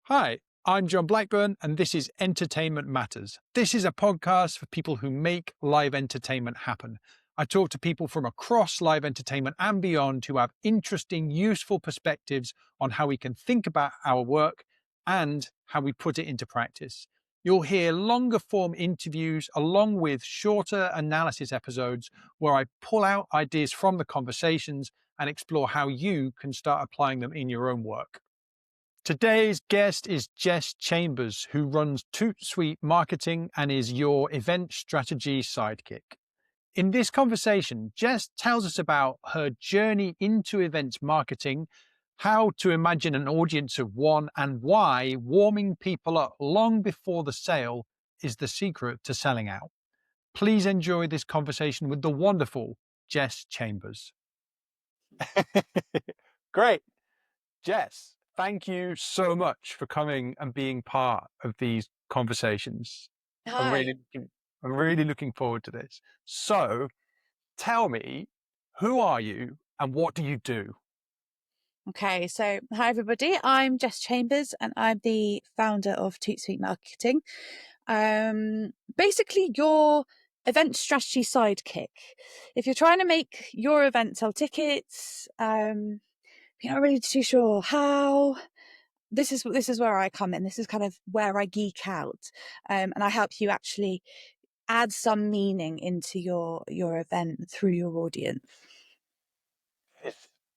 Hi, I'm John Blackburn, and this is Entertainment Matters. This is a podcast for people who make live entertainment happen. I talk to people from across live entertainment and beyond who have interesting, useful perspectives on how we can think about our work and how we put it into practice. You'll hear longer form interviews along with shorter analysis episodes where I pull out ideas from the conversations and explore how you can start applying them in your own work. Today's guest is Jess Chambers, who runs Tootsuite Marketing and is your event strategy sidekick. In this conversation, Jess tells us about her journey into events marketing, how to imagine an audience of one, and why warming people up long before the sale is the secret to selling out. Please enjoy this conversation with the wonderful Jess Chambers. Great. Jess, thank you so much for coming and being part of these conversations. I'm Hi. really, I'm really looking forward to this. So tell me, who are you and what do you do? Okay, so hi everybody. I'm Jess Chambers and I'm the founder of Tootsuite Marketing. Basically your event strategy sidekick. If you're trying to make your event sell tickets, you're not really too sure how, this is where I come in. This is kind of where I geek out. And I help you actually add some meaning into your event through your audience.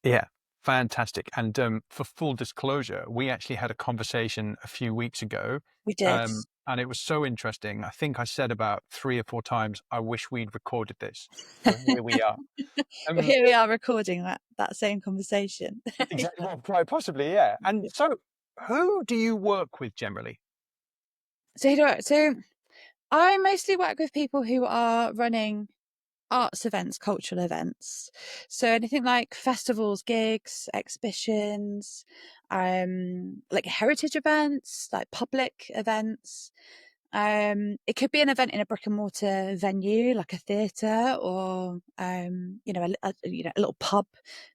Yeah, fantastic. And for full disclosure, we actually had a conversation a few weeks ago. We did. And it was so interesting. I think I said about 3 or 4 times, I wish we'd recorded this. So here we are. Well, here we are recording that same conversation. Exactly. Well, quite possibly, yeah. And so who do you work with generally? So I mostly work with people who are running arts events, cultural events. So anything like festivals, gigs, exhibitions, like heritage events, like public events. It could be an event in a brick and mortar venue, like a theatre, or a little pub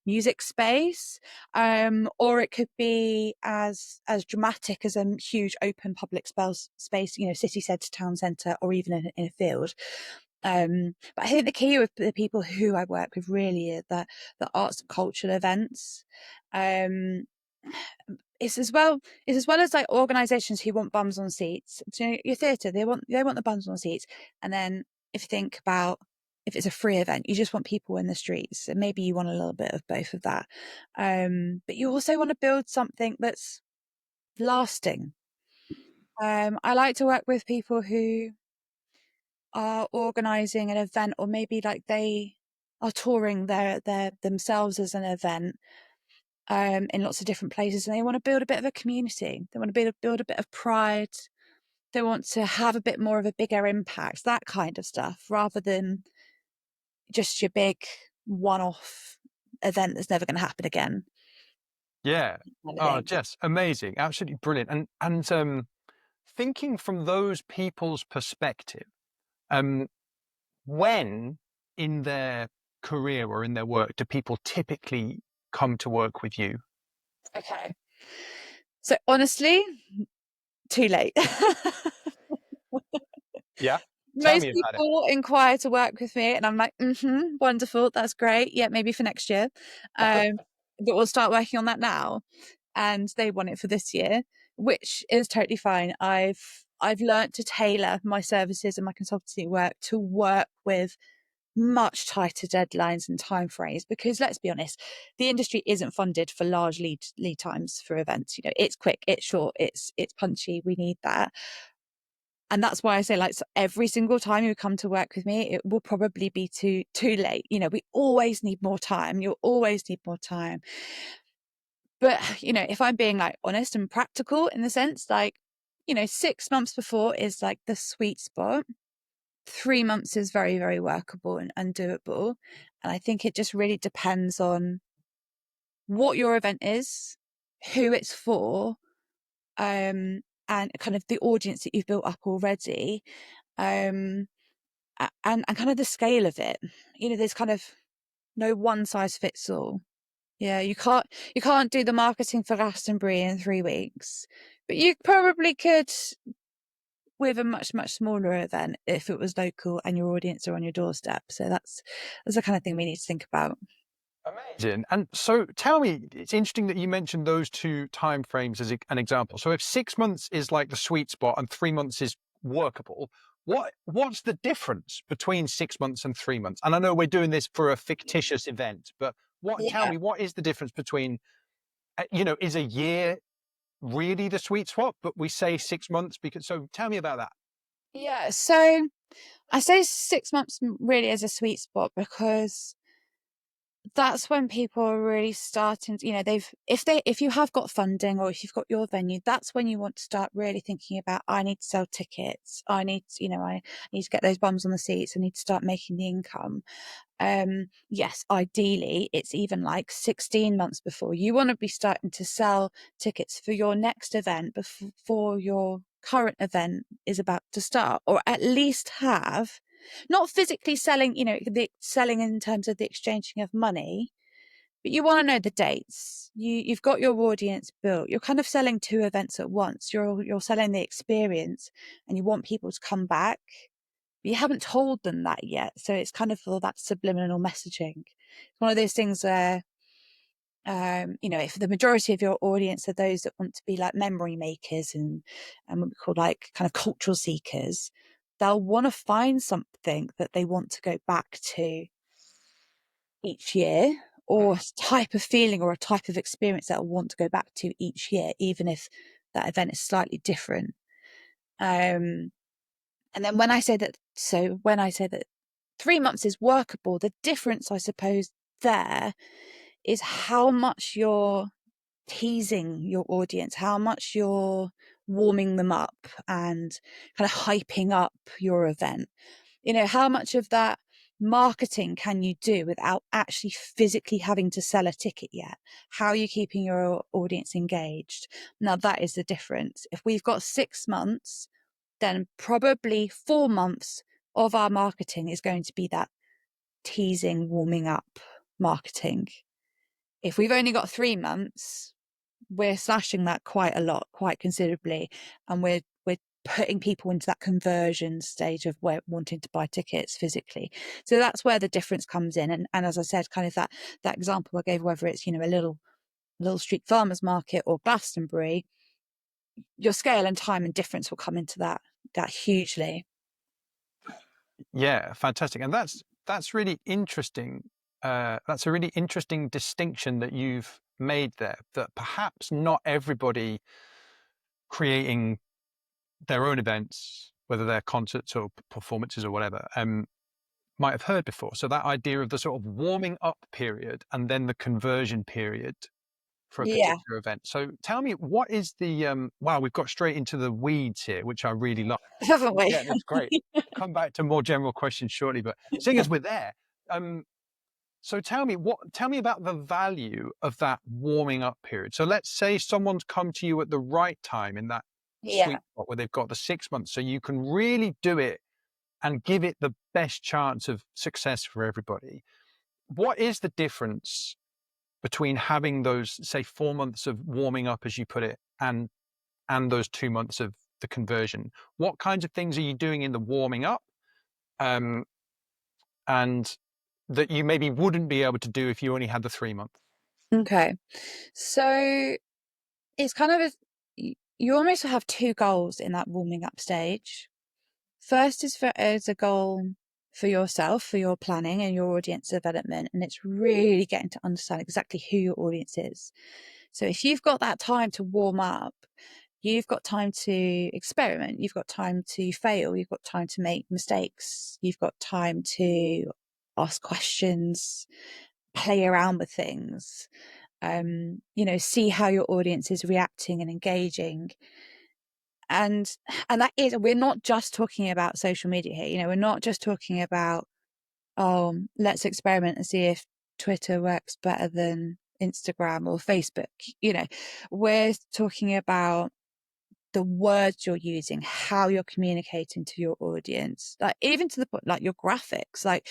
music space, or it could be as dramatic as a huge open public space, city centre, town centre, or even in a field. But I think the key with the people who I work with really is the arts and cultural events. It's as well as like organisations who want bums on seats. So your theatre, they want the bums on seats. And then if you think about if it's a free event, you just want people in the streets. And maybe you want a little bit of both of that. But you also want to build something that's lasting. I like to work with people who are organising an event, or maybe like they are touring their themselves as an event in lots of different places, and they want to build a bit of a community. They want to build a bit of pride. They want to have a bit more of a bigger impact, that kind of stuff, rather than just your big one-off event that's never going to happen again. Yeah. Kind of Oh, thing. Jess, amazing. Absolutely brilliant. And thinking from those people's perspective, um, when in their career or in their work do people typically come to work with you? Okay. So honestly, too late. Yeah. Tell Most me about it. people inquire to work with me, and I'm like, wonderful, that's great. Yeah, maybe for next year. But we'll start working on that now. And they want it for this year, which is totally fine. I've learned to tailor my services and my consultancy work to work with much tighter deadlines and timeframes, because let's be honest, the industry isn't funded for large lead times for events. It's quick, it's short, it's punchy. We need that. And that's why I say, like, so every single time you come to work with me, it will probably be too late. We always need more time. You'll always need more time. But, if I'm being like honest and practical, in the sense, like, 6 months before is like the sweet spot. 3 months is very, very workable and doable. And I think it just really depends on what your event is, who it's for, and kind of the audience that you've built up already. Um, and kind of the scale of it. There's kind of no one size fits all. Yeah, you can't do the marketing for Glastonbury in 3 weeks. But you probably could with a much, much smaller event if it was local and your audience are on your doorstep. So that's the kind of thing we need to think about. Amazing. And so tell me, it's interesting that you mentioned those two timeframes as an example. So if 6 months is like the sweet spot and 3 months is workable, what's the difference between 6 months and 3 months? And I know we're doing this for a fictitious event, but tell Yeah. me, what is the difference between, is a year really the sweet spot, but we say 6 months so tell me about that. Yeah. So I say 6 months really is a sweet spot because that's when people are really starting to, if you have got funding or if you've got your venue, that's when you want to start really thinking about, I need to sell tickets. I need to get those bums on the seats. I need to start making the income. Yes, ideally it's even like 16 months before you want to be starting to sell tickets for your next event before your current event is about to start, or at least have not physically selling, the selling in terms of the exchanging of money, but you want to know the dates. You've got your audience built. You're kind of selling two events at once. You're selling the experience, and you want people to come back. But you haven't told them that yet, so it's kind of all that subliminal messaging. It's one of those things where, if the majority of your audience are those that want to be like memory makers and what we call like kind of cultural seekers, they'll want to find something that they want to go back to each year, or a type of feeling or a type of experience that I want to go back to each year, even if that event is slightly different. And then when I say that 3 months is workable, the difference, I suppose, there is how much you're teasing your audience, how much you're warming them up and kind of hyping up your event. How much of that marketing can you do without actually physically having to sell a ticket yet? How are you keeping your audience engaged? Now, that is the difference. If we've got 6 months, then probably 4 months of our marketing is going to be that teasing, warming up marketing. If we've only got 3 months, we're slashing that quite a lot, quite considerably, and we're putting people into that conversion stage of where wanting to buy tickets physically. So that's where the difference comes in. And as I said, kind of that example I gave, whether it's, a little street farmers market or Glastonbury, your scale and time and difference will come into that hugely. Yeah, fantastic. And that's really interesting. That's a really interesting distinction that you've made there, that perhaps not everybody creating their own events, whether they're concerts or performances or whatever, might have heard before. So that idea of the sort of warming up period and then the conversion period for a Yeah. particular event. So tell me, what is the wow, we've got straight into the weeds here, which I really love. Haven't we? Yeah, that's great. Come back to more general questions shortly, but seeing as we're there, so tell me about the value of that warming up period. So let's say someone's come to you at the right time in that Yeah. sweet spot where they've got the 6 months, so you can really do it and give it the best chance of success for everybody. What is the difference between having those, say, 4 months of warming up, as you put it, and those 2 months of the conversion? What kinds of things are you doing in the warming up, and that you maybe wouldn't be able to do if you only had the 3 months? Okay. So it's kind of you almost have two goals in that warming up stage. First is as a goal for yourself, for your planning and your audience development, and it's really getting to understand exactly who your audience is. So if you've got that time to warm up, you've got time to experiment, you've got time to fail, you've got time to make mistakes, you've got time to ask questions, play around with things, see how your audience is reacting and engaging. And that is, we're not just talking about social media here. We're not just talking about, let's experiment and see if Twitter works better than Instagram or Facebook. We're talking about the words you're using, how you're communicating to your audience, like even to the point, like your graphics. Like,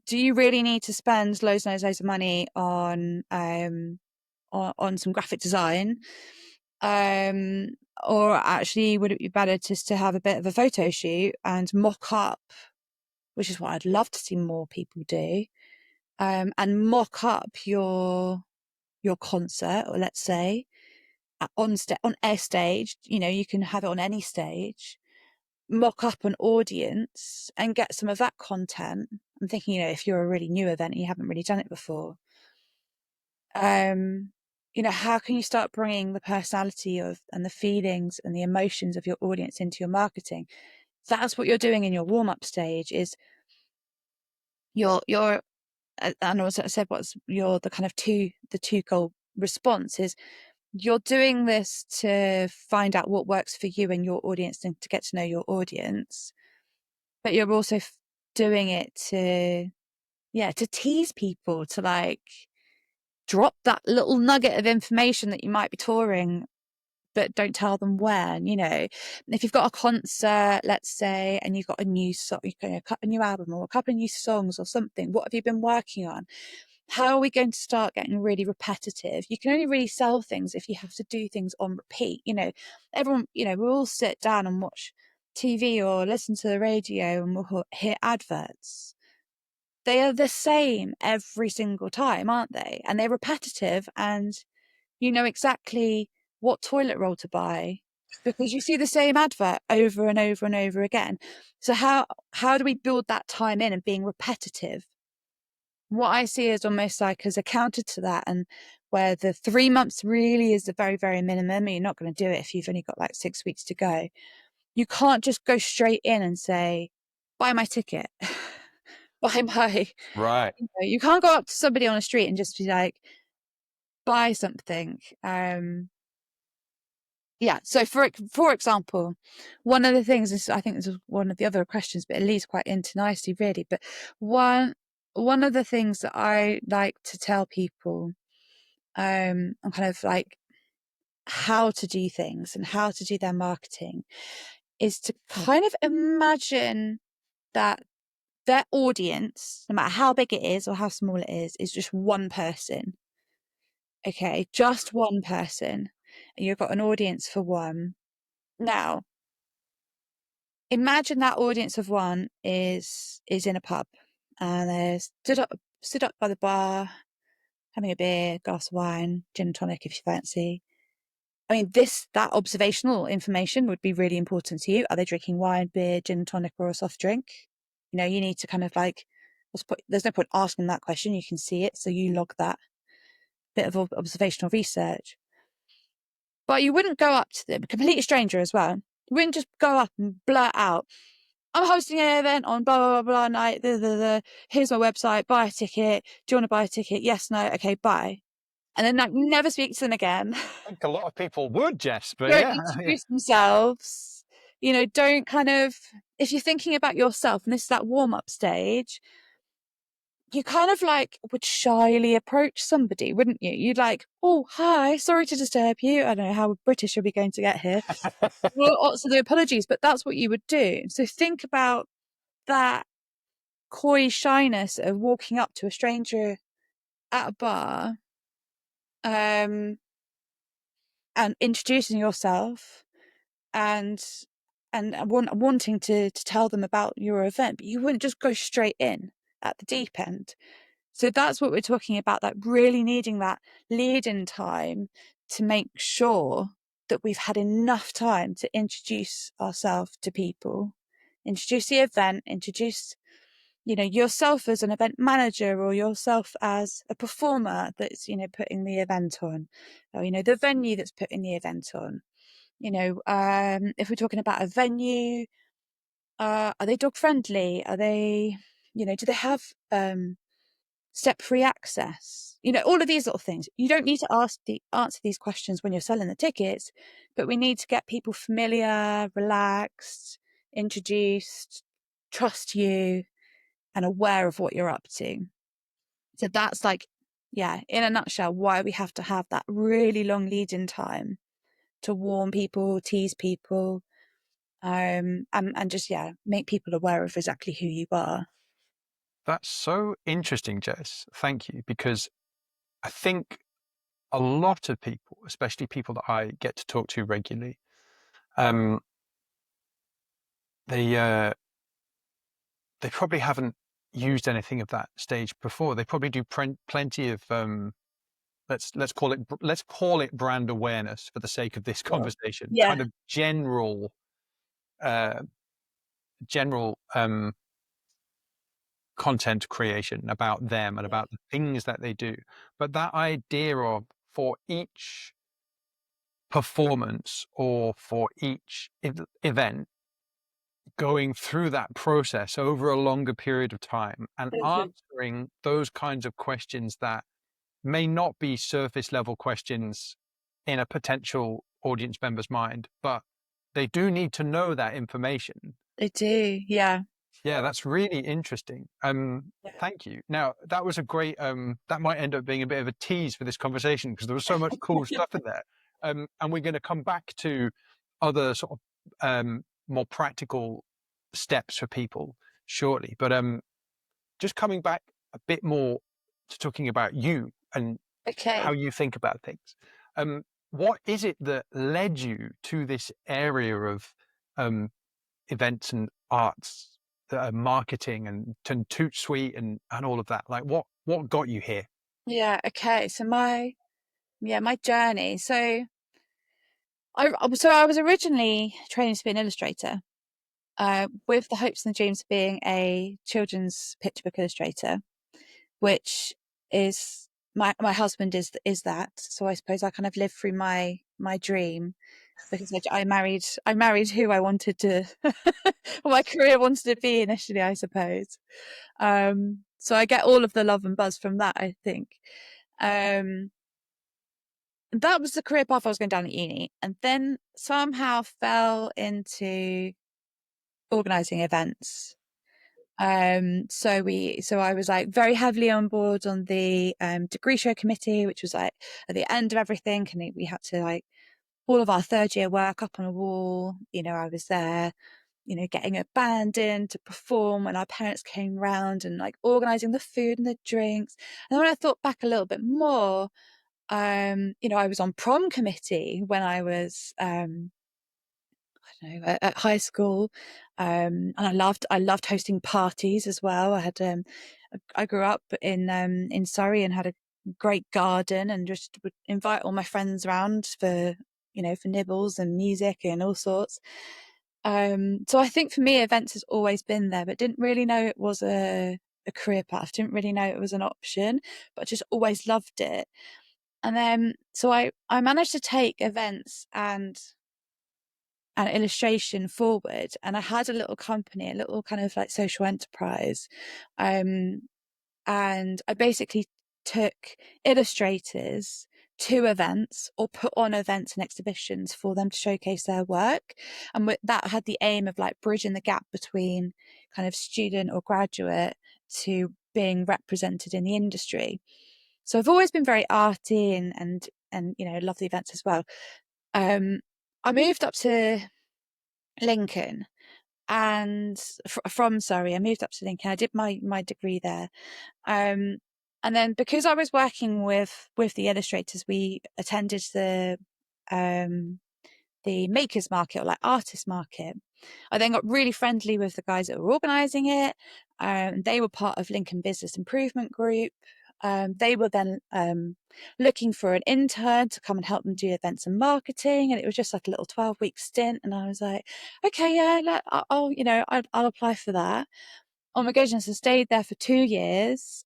do you really need to spend loads and loads of money on some graphic design? Or actually, would it be better just to have a bit of a photo shoot and mock up, which is what I'd love to see more people do, and mock up your concert, or let's say on a stage, you can have it on any stage, mock up an audience and get some of that content. I'm thinking, if you're a really new event and you haven't really done it before, how can you start bringing the personality and the feelings and the emotions of your audience into your marketing? That's what you're doing in your warm-up stage. Is you're and also I said the kind of the two goal response is, you're doing this to find out what works for you and your audience and to get to know your audience, but you're also doing it to tease people, to like drop that little nugget of information that you might be touring, but don't tell them when. If you've got a concert, let's say, and you've got a new song, a new album or a couple of new songs or something, what have you been working on? How are we going to start getting really repetitive? You can only really sell things if you have to do things on repeat. Everyone, we all sit down and watch TV or listen to the radio and we'll hear adverts. They are the same every single time, aren't they? And they're repetitive, and you know exactly what toilet roll to buy because you see the same advert over and over and over again. So how do we build that time in and being repetitive? What I see is almost like as a counter to that, and where the 3 months really is the very, very minimum. You're not going to do it if you've only got like 6 weeks to go. You can't just go straight in and say, buy my ticket, buy my, Right. you can't go up to somebody on the street and just be like, buy something. So for example, one of the things is, I think this is one of the other questions, but it leads quite into nicely really, but one of the things that I like to tell people, and kind of like how to do things and how to do their marketing, is to kind of imagine that their audience, no matter how big it is or how small it is just one person. Okay, just one person, and you've got an audience for one. Now, imagine that audience of one is in a pub, and they're stood up by the bar, having a beer, glass of wine, gin and tonic if you fancy. I mean, that observational information would be really important to you. Are they drinking wine, beer, gin and tonic, or a soft drink? You need to kind of like, there's no point asking that question. You can see it, so you log that bit of observational research. But you wouldn't go up to them, a complete stranger as well. You wouldn't just go up and blurt out, I'm hosting an event on blah, blah, blah, blah night. Here's my website. Buy a ticket. Do you want to buy a ticket? Yes, no. Okay, buy. And then never speak to them again. I think a lot of people would, Jess, but Don't yeah. introduce themselves. Don't kind of, if you're thinking about yourself, and this is that warm-up stage, you kind of like would shyly approach somebody, wouldn't you? You'd like, oh, hi, sorry to disturb you. I don't know how British are we going to get here. Well, also the apologies, but that's what you would do. So think about that coy shyness of walking up to a stranger at a bar, and introducing yourself and wanting to tell them about your event, but you wouldn't just go straight in at the deep end. So that's what we're talking about, that really needing that lead-in time to make sure that we've had enough time to introduce ourselves to people, introduce the event, introduce yourself as an event manager, or yourself as a performer that's putting the event on, or the venue that's putting the event on. If we're talking about a venue, are they dog friendly? Are they, do they have step-free access? All of these little things. You don't need to answer these questions when you're selling the tickets, but we need to get people familiar, relaxed, introduced, trust you, and aware of what you're up to. So that's like, in a nutshell, why we have to have that really long lead-in time to warn people, tease people, and just, make people aware of exactly who you are. That's so interesting, Jess. Thank you. Because I think a lot of people, especially people that I get to talk to regularly, they probably haven't used anything of that stage before. They probably do plenty of let's call it brand awareness for the sake of this conversation. Yeah, Kind of uh, general content creation about them and about the things that they do. But that idea of, for each performance or for each event, going through that process over a longer period of time and answering those kinds of questions that may not be surface level questions in a potential audience member's mind, but they do need to know that information. they do. Yeah. Yeah, that's really interesting. Thank you. Now, that was a great, that might end up being a bit of a tease for this conversation because there was so much cool stuff in there. And we're going to come back to other sort of more practical steps for people shortly. But just coming back a bit more to talking about you and how Okay. you think about things. What is it that led you to this area of events and arts, marketing and Tootsuite and all of that? Like what got you here? Yeah. Okay. So my journey. I was originally trained to be an illustrator, with the hopes and dreams of being a children's picture book illustrator, which is my husband is that. So I suppose I kind of lived through my dream, because I married who I wanted to, what my career wanted to be initially, I suppose. So I get all of the love and buzz from that, I think. Um, that was the career path I was going down at uni, and then somehow fell into organising events. So I was like very heavily on board on the degree show committee, which was like at the end of everything, and we had to like all of our third year work up on a wall. I was there, getting a band in to perform when our parents came round, and like organising the food and the drinks. And then when I thought back a little bit more, I was on prom committee when I was I don't know, at high school, and I loved hosting parties as well. I grew up in Surrey and had a great garden, and just would invite all my friends around for for nibbles and music and all sorts. So I think for me, events has always been there, but didn't really know it was a career path. Didn't really know it was an option, but just always loved it. And then so I managed to take events and illustration forward, and I had a little company, a little kind of like social enterprise, and I basically took illustrators to events or put on events and exhibitions for them to showcase their work, and that had the aim of like bridging the gap between kind of student or graduate to being represented in the industry. So I've always been very arty and love the events as well. I moved up to Lincoln, and from Surrey, I moved up to Lincoln. I did my degree there, and then because I was working with the illustrators, we attended the makers market, or like artist market. I then got really friendly with the guys that were organising it. They were part of Lincoln Business Improvement Group. They were then looking for an intern to come and help them do events and marketing, and it was just like a little 12-week stint. And I was like, okay, yeah, I'll apply for that. Oh my goodness, I stayed there for 2 years,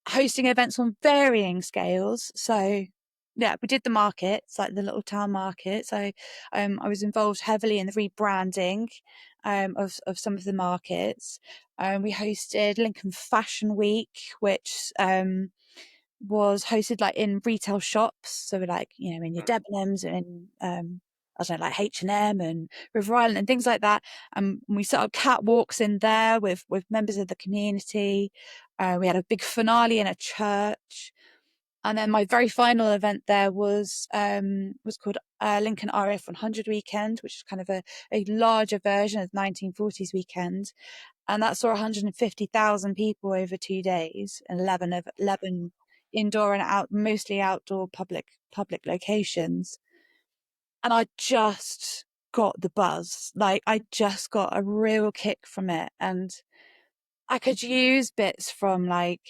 hosting events on varying scales. So yeah, we did the markets, like the little town markets. I was involved heavily in the rebranding of some of the markets. We hosted Lincoln Fashion Week, which was hosted like in retail shops. So like, in your Debenhams and in I don't know, like H&M and River Island and things like that. We set up catwalks in there with members of the community. We had a big finale in a church. And then my very final event there was called Lincoln RF 100 Weekend, which is kind of a larger version of 1940s Weekend. And that saw 150,000 people over 2 days, and 11 indoor and mostly outdoor public locations. And I just got the buzz. Like, I just got a real kick from it. And I could use bits from like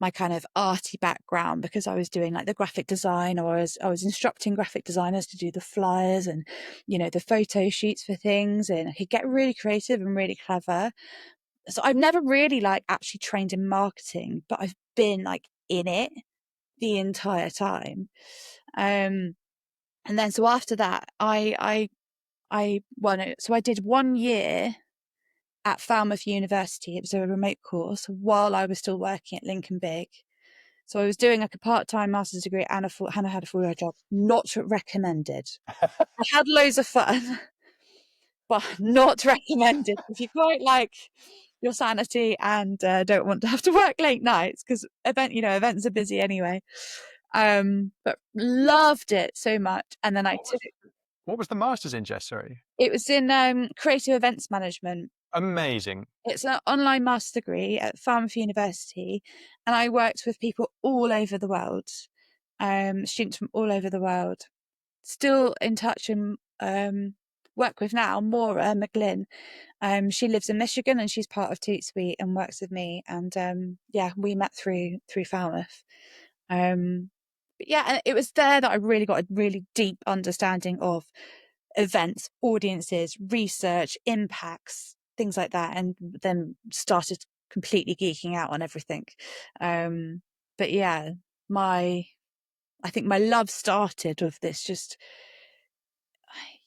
my kind of arty background, because I was doing like the graphic design, or I was instructing graphic designers to do the flyers and, you know, the photo shoots for things, and I could get really creative and really clever. So I've never really like actually trained in marketing, but I've been like in it the entire time. And then so after that, so I did 1 year at Falmouth University. It was a remote course while I was still working at Lincoln Big. So I was doing like a part-time master's degree and I had a full-time job. Not recommended. I had loads of fun, but not recommended. If you quite like your sanity and don't want to have to work late nights, because events are busy anyway. But loved it so much. And then What was the master's in, Jess? Sorry. it was in creative events management. Amazing. It's an online master degree at Falmouth University, and I worked with people all over the world, students from all over the world. Still in touch and work with now Maura McGlynn. She lives in Michigan and she's part of Tootsuite and works with me. And we met through Falmouth. But yeah, and it was there that I really got a really deep understanding of events, audiences, research, impacts, things like that, and then started completely geeking out on everything. But yeah, I think my love started with this, just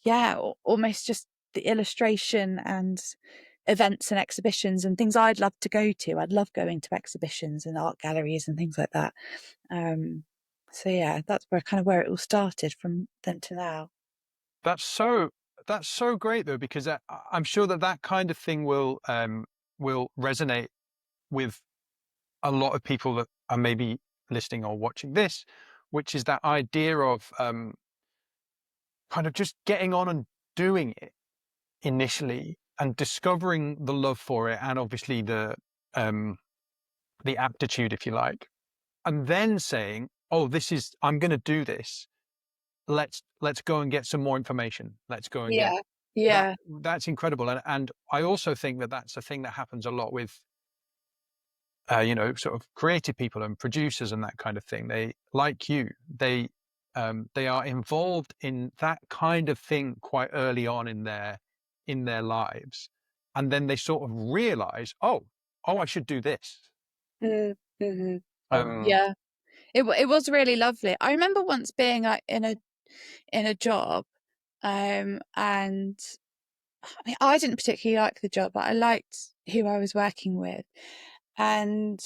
almost just the illustration and events and exhibitions and things I'd love to go to. I'd love going to exhibitions and art galleries and things like that. So yeah, that's where it all started from then to now. That's so great though, because I'm sure that kind of thing will resonate with a lot of people that are maybe listening or watching this, which is that idea of kind of just getting on and doing it initially and discovering the love for it, and obviously the aptitude, if you like, and then saying, oh, I'm going to do this. Let's go and get some more information. Let's go and get that. That's incredible. And I also think that that's a thing that happens a lot with sort of creative people and producers and that kind of thing. They, like you, they are involved in that kind of thing quite early on in their lives, and then they sort of realize, oh, I should do this. Mm-hmm. Yeah, it was really lovely. I remember once being like in a job, and I mean, I didn't particularly like the job, but I liked who I was working with, and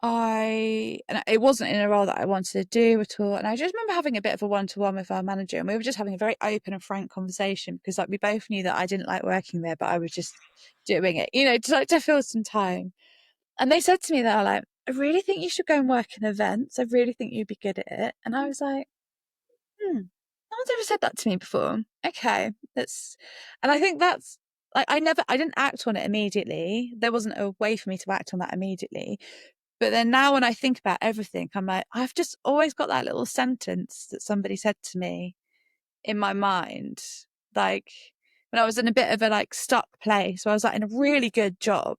it wasn't in a role that I wanted to do at all. And I just remember having a bit of a one-to-one with our manager, and we were just having a very open and frank conversation, because like we both knew that I didn't like working there, but I was just doing it, to fill some time. And they said to me, they're like, I really think you should go and work in events. I really think you'd be good at it. And I was like, no one's ever said that to me before. Okay, and I think that's like, I didn't act on it immediately. There wasn't a way for me to act on that immediately. But then now when I think about everything, I'm like, I've just always got that little sentence that somebody said to me in my mind, like when I was in a bit of a like stuck place. So I was like in a really good job,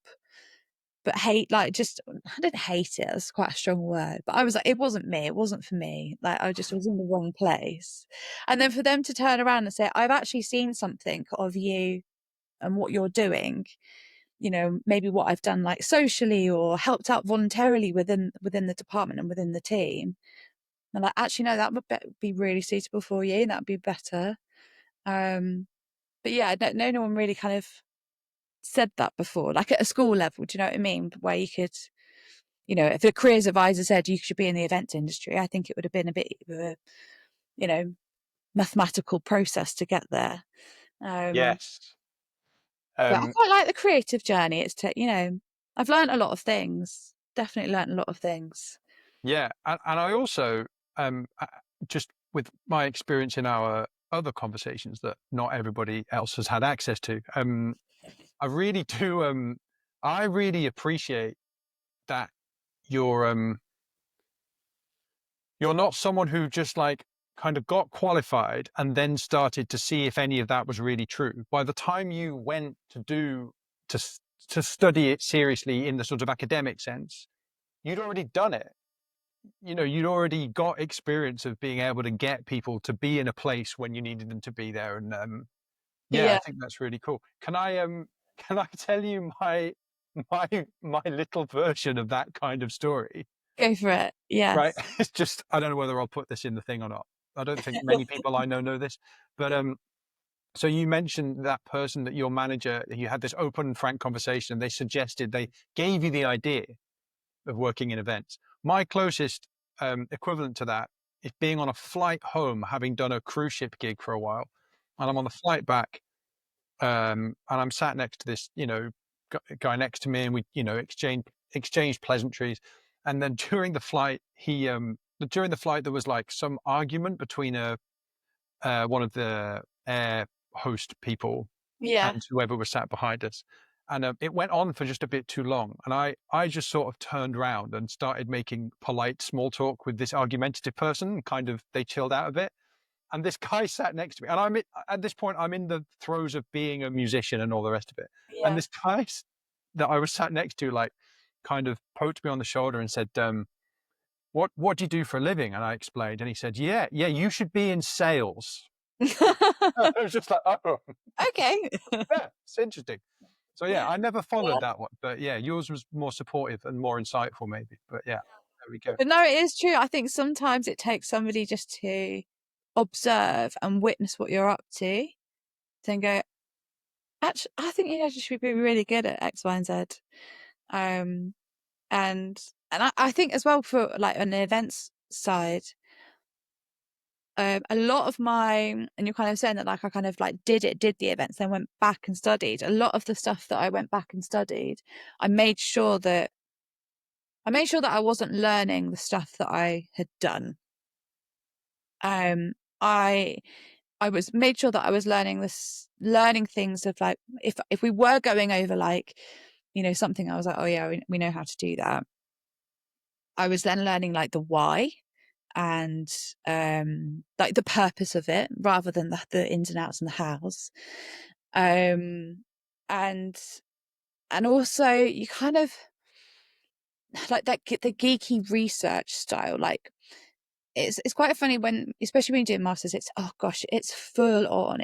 but I didn't hate it. That's quite a strong word, but I was like, it wasn't me. It wasn't for me. Like I just was in the wrong place. And then for them to turn around and say, I've actually seen something of you and what you're doing, maybe what I've done like socially or helped out voluntarily within the department and within the team. And like, actually, no, that would be really suitable for you. And that would be better. But yeah, no one really kind of said that before, like at a school level. Do you know what I mean? Where you could, if the careers advisor said you should be in the events industry, I think it would have been a bit of a, mathematical process to get there. Yes. But I quite like the creative journey. I've learned a lot of things. Definitely learned a lot of things. Yeah, and I also just with my experience in our other conversations that not everybody else has had access to, I really do. I really appreciate that you're You're not someone who just like kind of got qualified and then started to see if any of that was really true. By the time you went to to study it seriously in the sort of academic sense, you'd already done it. You know, you'd already got experience of being able to get people to be in a place when you needed them to be there. And yeah, I Yeah, think that's really cool. Can I tell you my my little version of that kind of story? go for it. Right. Yes. It's just, I don't know whether I'll put this in the thing or not. I don't think many people I know this, but so you mentioned that person that your manager, you had this open and frank conversation. They suggested, they gave you the idea of working in events. My closest equivalent to that is being on a flight home, having done a cruise ship gig for a while, and I'm on the flight back, and I'm sat next to this, you know, guy next to me, and we, you know, exchanged pleasantries, and then during the flight, during the flight there was like some argument between one of the air host people Yeah. and whoever was sat behind us. And it went on for just a bit too long. And I just sort of turned around and started making polite small talk with this argumentative person. Kind of, they chilled out a bit. And this guy sat next to me. And at this point, I'm in the throes of being a musician and all the rest of it. And Yeah. this guy that I was sat next to, like, kind of poked me on the shoulder and said, what do you do for a living? And I explained. And he said, yeah, you should be in sales. I was just like, oh, Okay. yeah, it's interesting. So yeah, I never Yeah. followed that one, but yeah, yours was more supportive and more insightful, maybe. But yeah, there we go. But no, it is true. I think sometimes it takes somebody just to observe and witness what you're up to, then go, actually, I think you just should be really good at X, Y, and Z. Um, and I think as well for like an events side, a lot of my, and you're kind of saying that like I kind of like did the events, then went back and studied. A lot of the stuff that I went back and studied, I made sure that I wasn't learning the stuff that I had done. I was made sure that I was learning things of like if we were going over like, you know, something, I was like, oh yeah, we know how to do that. I was then learning like the why and like the purpose of it rather than the ins and outs and the hows. Um, and also you kind of like that the geeky research style, like it's quite funny when, especially when you're doing masters, it's oh gosh, it's full on,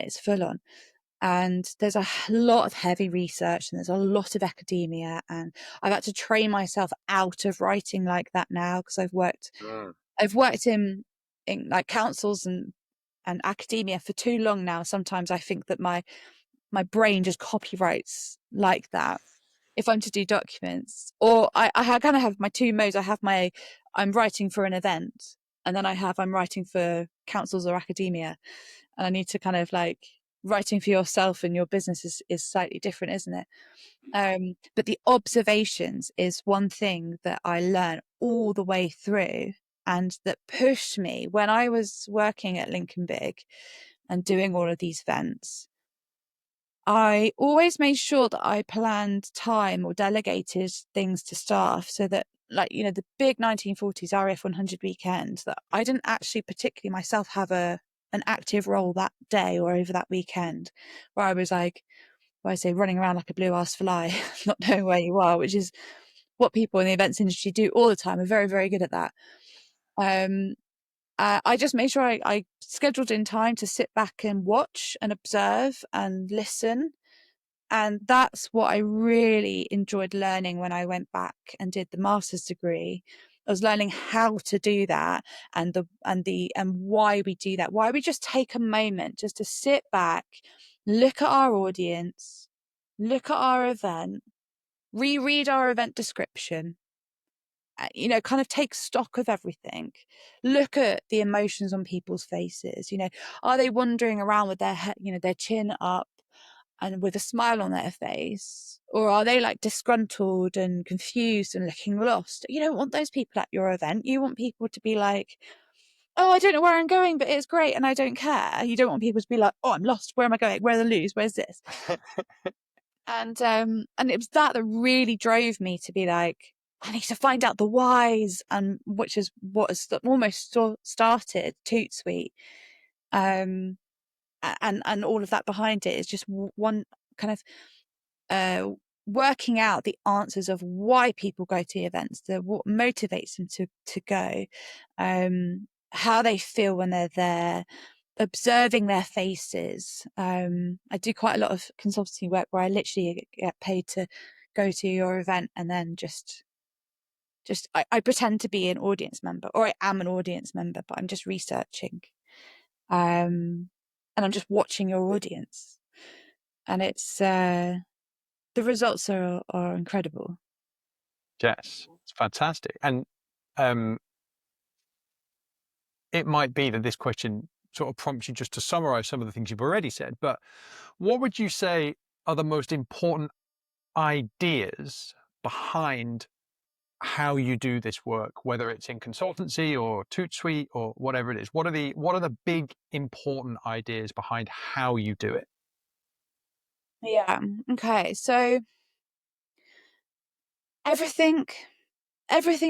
and there's a lot of heavy research and there's a lot of academia, and I've had to train myself out of writing like that now because I've worked in like councils and academia for too long now. Sometimes I think that my brain just copyrights like that if I'm to do documents. Or I kind of have my two modes. I have I'm writing for an event, and then I'm writing for councils or academia, and I need to kind of like, writing for yourself and your business is slightly different, isn't it? But the observations is one thing that I learned all the way through, and that pushed me when I was working at Lincoln Big and doing all of these events. I always made sure that I planned time or delegated things to staff so that, like, you know, the big 1940s RAF 100 weekend, that I didn't actually particularly myself have an active role that day or over that weekend, where I was like, where I say running around like a blue ass fly, not knowing where you are, which is what people in the events industry do all the time. Are very, very good at that. I just made sure I scheduled in time to sit back and watch and observe and listen. And that's what I really enjoyed learning when I went back and did the master's degree. I was learning how to do that, and why we do that. Why we just take a moment just to sit back, look at our audience, look at our event, reread our event description, you know, kind of take stock of everything, look at the emotions on people's faces. You know, are they wandering around with their head, you know, their chin up and with a smile on their face, or are they like disgruntled and confused and looking lost? You don't want those people at your event. You want people to be like, oh, I don't know where I'm going, but it's great and I don't care. You don't want people to be like, oh, I'm lost, where am I going, where are the loos, where's this? And it was that really drove me to be like, I need to find out the whys, and which is what has almost started Tootsuite, and all of that behind it is just one kind of working out the answers of why people go to events, what motivates them to go, how they feel when they're there, observing their faces. I do quite a lot of consultancy work where I literally get paid to go to your event and then I pretend to be an audience member, or I am an audience member, but I'm just researching, and I'm just watching your audience, and it's the results are incredible. Jess, it's fantastic. And it might be that this question sort of prompts you just to summarize some of the things you've already said, but what would you say are the most important ideas behind how you do this work, whether it's in consultancy or Tootsuite or whatever it is? What are the big important ideas behind how you do it? Yeah. Okay. So everything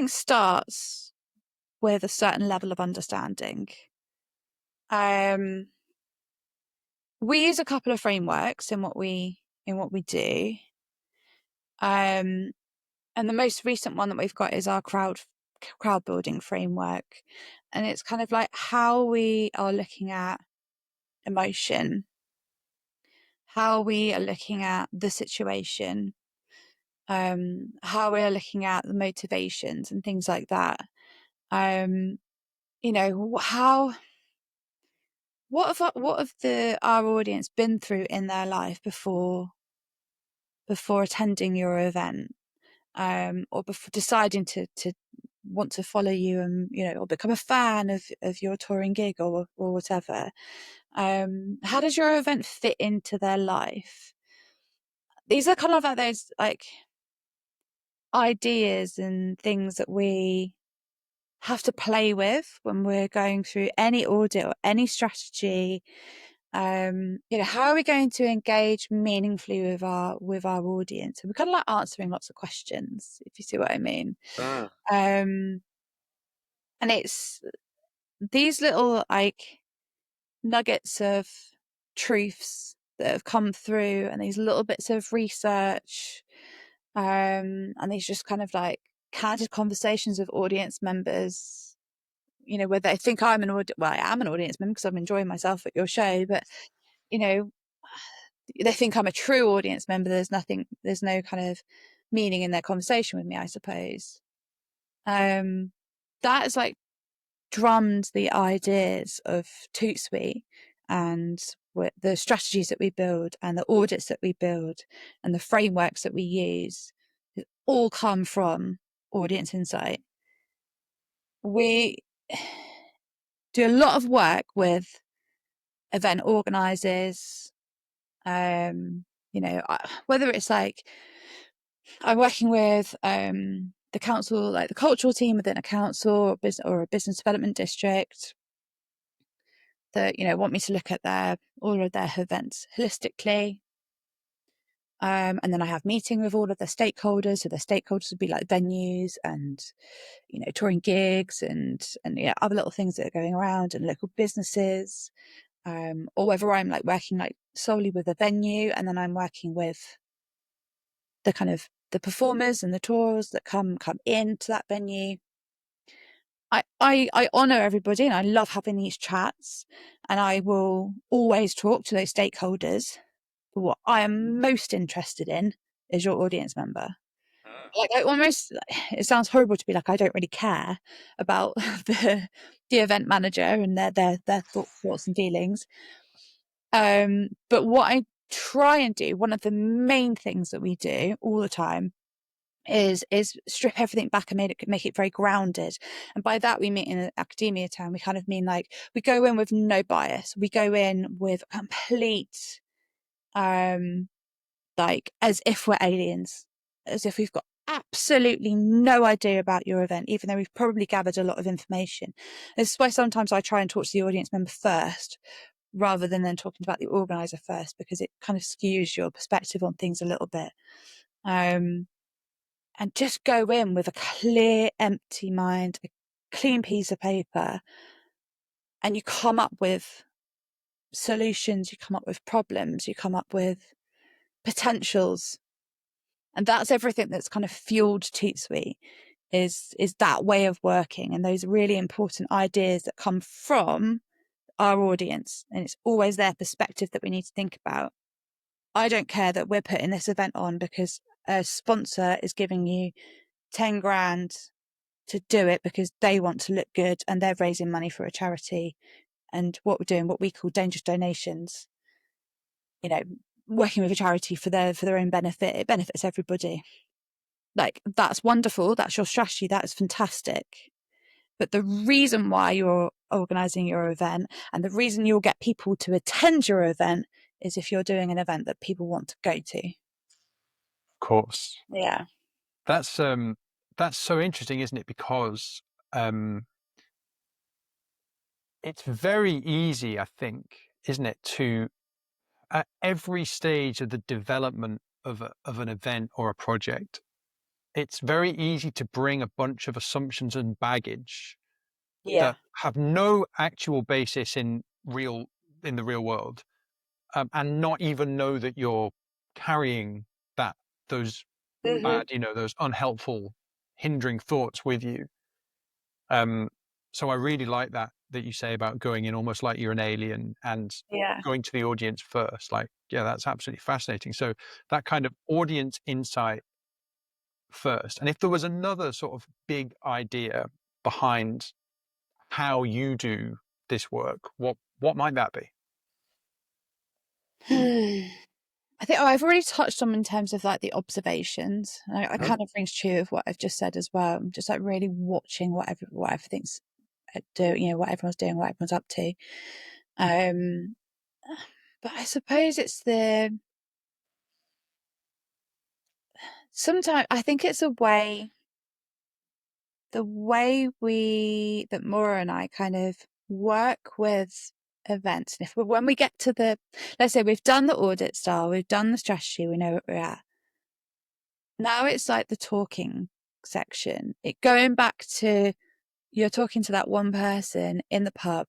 starts with a certain level of understanding. We use a couple of frameworks in what we do. And the most recent one that we've got is our crowd building framework. And it's kind of like how we are looking at emotion, how we are looking at the situation, how we're looking at the motivations and things like that. You know, what have our audience been through in their life before attending your event, or before deciding to want to follow you, and or become a fan of your touring gig or whatever. How does your event fit into their life? These are kind of like those like ideas and things that we have to play with when we're going through any audit or any strategy. How are we going to engage meaningfully with our audience? And we're kind of like answering lots of questions, if you see what I mean. And it's these little like nuggets of truths that have come through, and these little bits of research, and these just kind of like candid conversations with audience members, where they think I am an audience member because I'm enjoying myself at your show, but they think I'm a true audience member. There's no kind of meaning in their conversation with me, I suppose. That is like drummed the ideas of Tootsuite and the strategies that we build and the audits that we build and the frameworks that we use all come from audience insight. We do a lot of work with event organizers, whether it's like I'm working with the council, like the cultural team within a council or a business development district, that want me to look at all of their events holistically, and then I have meeting with all of the stakeholders. So the stakeholders would be like venues and touring gigs and other little things that are going around, and local businesses, or whether I'm like working like solely with a venue and then I'm working with the kind of the performers and the tours that come into that venue. I honor everybody and I love having these chats, and I will always talk to those stakeholders. But what I am most interested in is your audience member. Like it sounds horrible to be like, I don't really care about the event manager and their thoughts and feelings. But what I try and do, one of the main things that we do all the time is strip everything back and make it very grounded. And by that we mean, in an academia term, we kind of mean like we go in with no bias. We go in with complete like as if we're aliens, as if we've got absolutely no idea about your event, even though we've probably gathered a lot of information. This is why sometimes I try and talk to the audience member first rather than then talking about the organizer first, because it kind of skews your perspective on things a little bit. and just go in with a clear, empty mind, a clean piece of paper, and you come up with solutions, you come up with problems, you come up with potentials. And that's everything that's kind of fueled Tootsuite, is that way of working and those really important ideas that come from our audience. And it's always their perspective that we need to think about. I don't care that we're putting this event on because a sponsor is giving you 10 grand to do it because they want to look good and they're raising money for a charity. And what we're doing, what we call dangerous donations, you know, working with a charity for their own benefit, it benefits everybody. Like, that's wonderful. That's your strategy. That is fantastic. But the reason why you're organizing your event and the reason you'll get people to attend your event is if you're doing an event that people want to go to. Of course. Yeah. That's so interesting, isn't it? Because it's very easy, I think, isn't it, to at every stage of the development of an event or a project, it's very easy to bring a bunch of assumptions and baggage Yeah. that have no actual basis in the real world, and not even know that you're carrying those bad, those unhelpful, hindering thoughts with you. So I really like that you say about going in almost like you're an alien and Yeah. going to the audience first. Like, yeah, that's absolutely fascinating. So that kind of audience insight first. And if there was another sort of big idea behind how you do this work, what might that be? I think I've already touched on in terms of like the observations. I kind of rings true of what I've just said as well. I'm just like really watching what everything's doing, what everyone's doing, what everyone's up to. But I suppose it's sometimes I think it's the way that Maura and I kind of work with events. And when we get to let's say we've done the audit style, we've done the strategy, we know what we're at. Now it's like the talking section. Going back to, you're talking to that one person in the pub.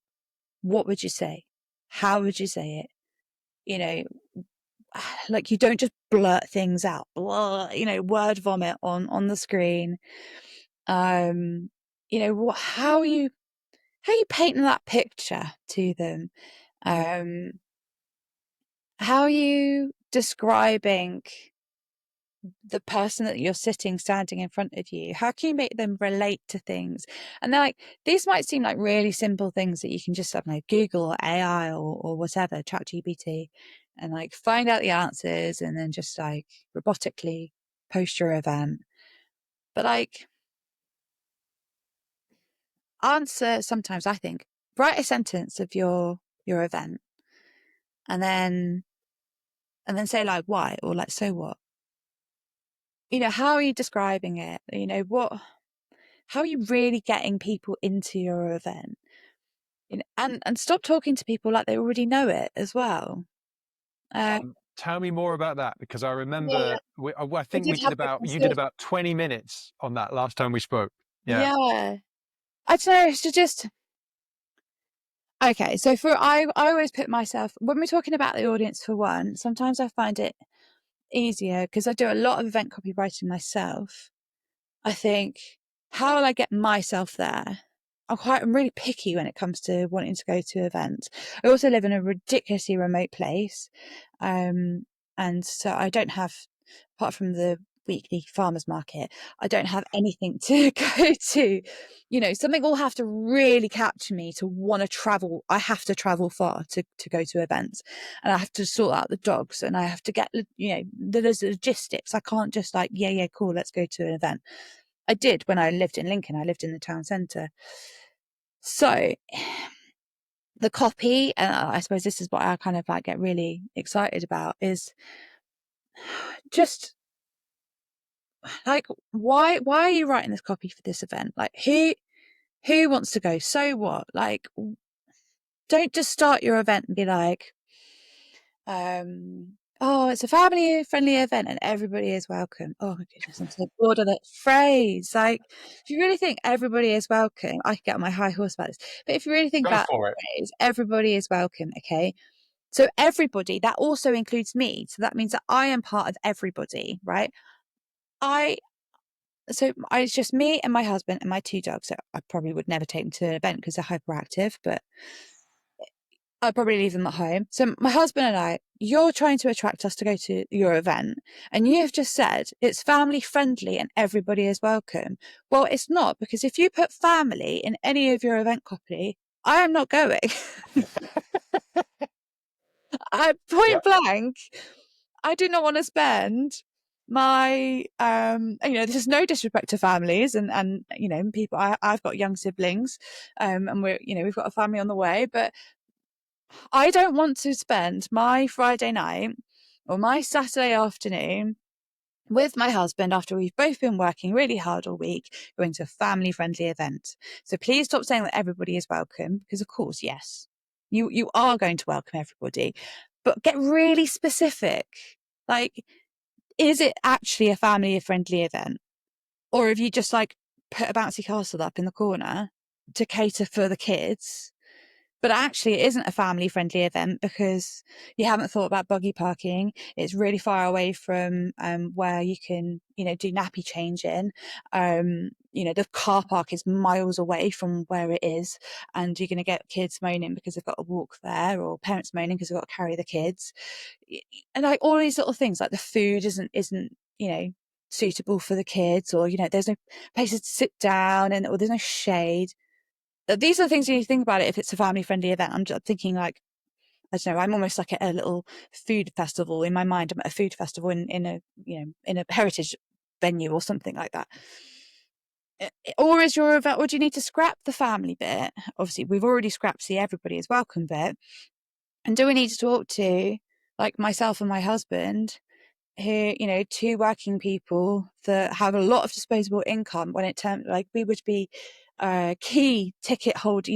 What would you say? How would you say it? Like, you don't just blurt things out, word vomit on the screen. How are you painting that picture to them? How are you describing the person that you're standing in front of you? How can you make them relate to things? And they're like, these might seem like really simple things that you can just, I don't know, Google or AI or whatever, ChatGPT, and like find out the answers and then just like robotically post your event. But like, sometimes I think, write a sentence of your event and then say like, why, or like, so what? How are you describing it? How are you really getting people into your event? And stop talking to people like they already know it as well. Tell me more about that, because I remember I think did have this you did conversation. about 20 minutes on that last time we spoke. Yeah. Yeah. I don't know, so just okay. So I always put myself, when we're talking about the audience for one, sometimes I find it easier because I do a lot of event copywriting myself. I think, how will I get myself there? I'm really picky when it comes to wanting to go to events. I also live in a ridiculously remote place. And so I don't have, apart from the weekly farmers market, I don't have anything to go to. Something will have to really capture me to want to travel. I have to travel far to go to events, and I have to sort out the dogs, and I have to get, there's logistics. I can't just like, yeah, cool, let's go to an event. I did when I lived in Lincoln. I lived in the town centre. So the copy, and I suppose this is what I kind of like get really excited about, is just like, why are you writing this copy for this event? Like, who wants to go? So what? Like, don't just start your event and be like, oh, it's a family-friendly event and everybody is welcome. Oh my goodness, I'm so bored of that phrase. Like, if you really think everybody is welcome, I could get on my high horse about this. But if you really think Go about for it. the phrase, everybody is welcome, okay? So everybody, that also includes me. So that means that I am part of everybody, right? I it's just me and my husband and my 2 dogs. So I probably would never take them to an event because they're hyperactive, but I'd probably leave them at home. So my husband and I, you're trying to attract us to go to your event, and you have just said it's family friendly and everybody is welcome. Well, it's not, because if you put family in any of your event copy, I am not going. I Yeah. point blank, I do not want to spend my this is no disrespect to families and people. I've got young siblings, and we've got a family on the way, but I don't want to spend my Friday night or my Saturday afternoon with my husband after we've both been working really hard all week, going to a family friendly event. So please stop saying that everybody is welcome, because of course, yes, you are going to welcome everybody, but get really specific. Like, is it actually a family friendly event? Or have you just like put a bouncy castle up in the corner to cater for the kids? But actually, it isn't a family friendly event because you haven't thought about buggy parking. It's really far away from where you can, do nappy changing. The car park is miles away from where it is, and you're going to get kids moaning because they've got to walk there, or parents moaning because they've got to carry the kids. And like all these little things, like the food isn't, suitable for the kids, or, there's no places to sit down, or there's no shade. These are the things you need to think about it if it's a family friendly event. I'm just thinking, like, I don't know, I'm almost like a little food festival in my mind. I'm at a food festival in a heritage venue or something like that. Or is your event, or do you need to scrap the family bit? Obviously, we've already scrapped the everybody is welcome bit. And do we need to talk to, like, myself and my husband, who, 2 working people that have a lot of disposable income, when it terms like we would be key ticket holder,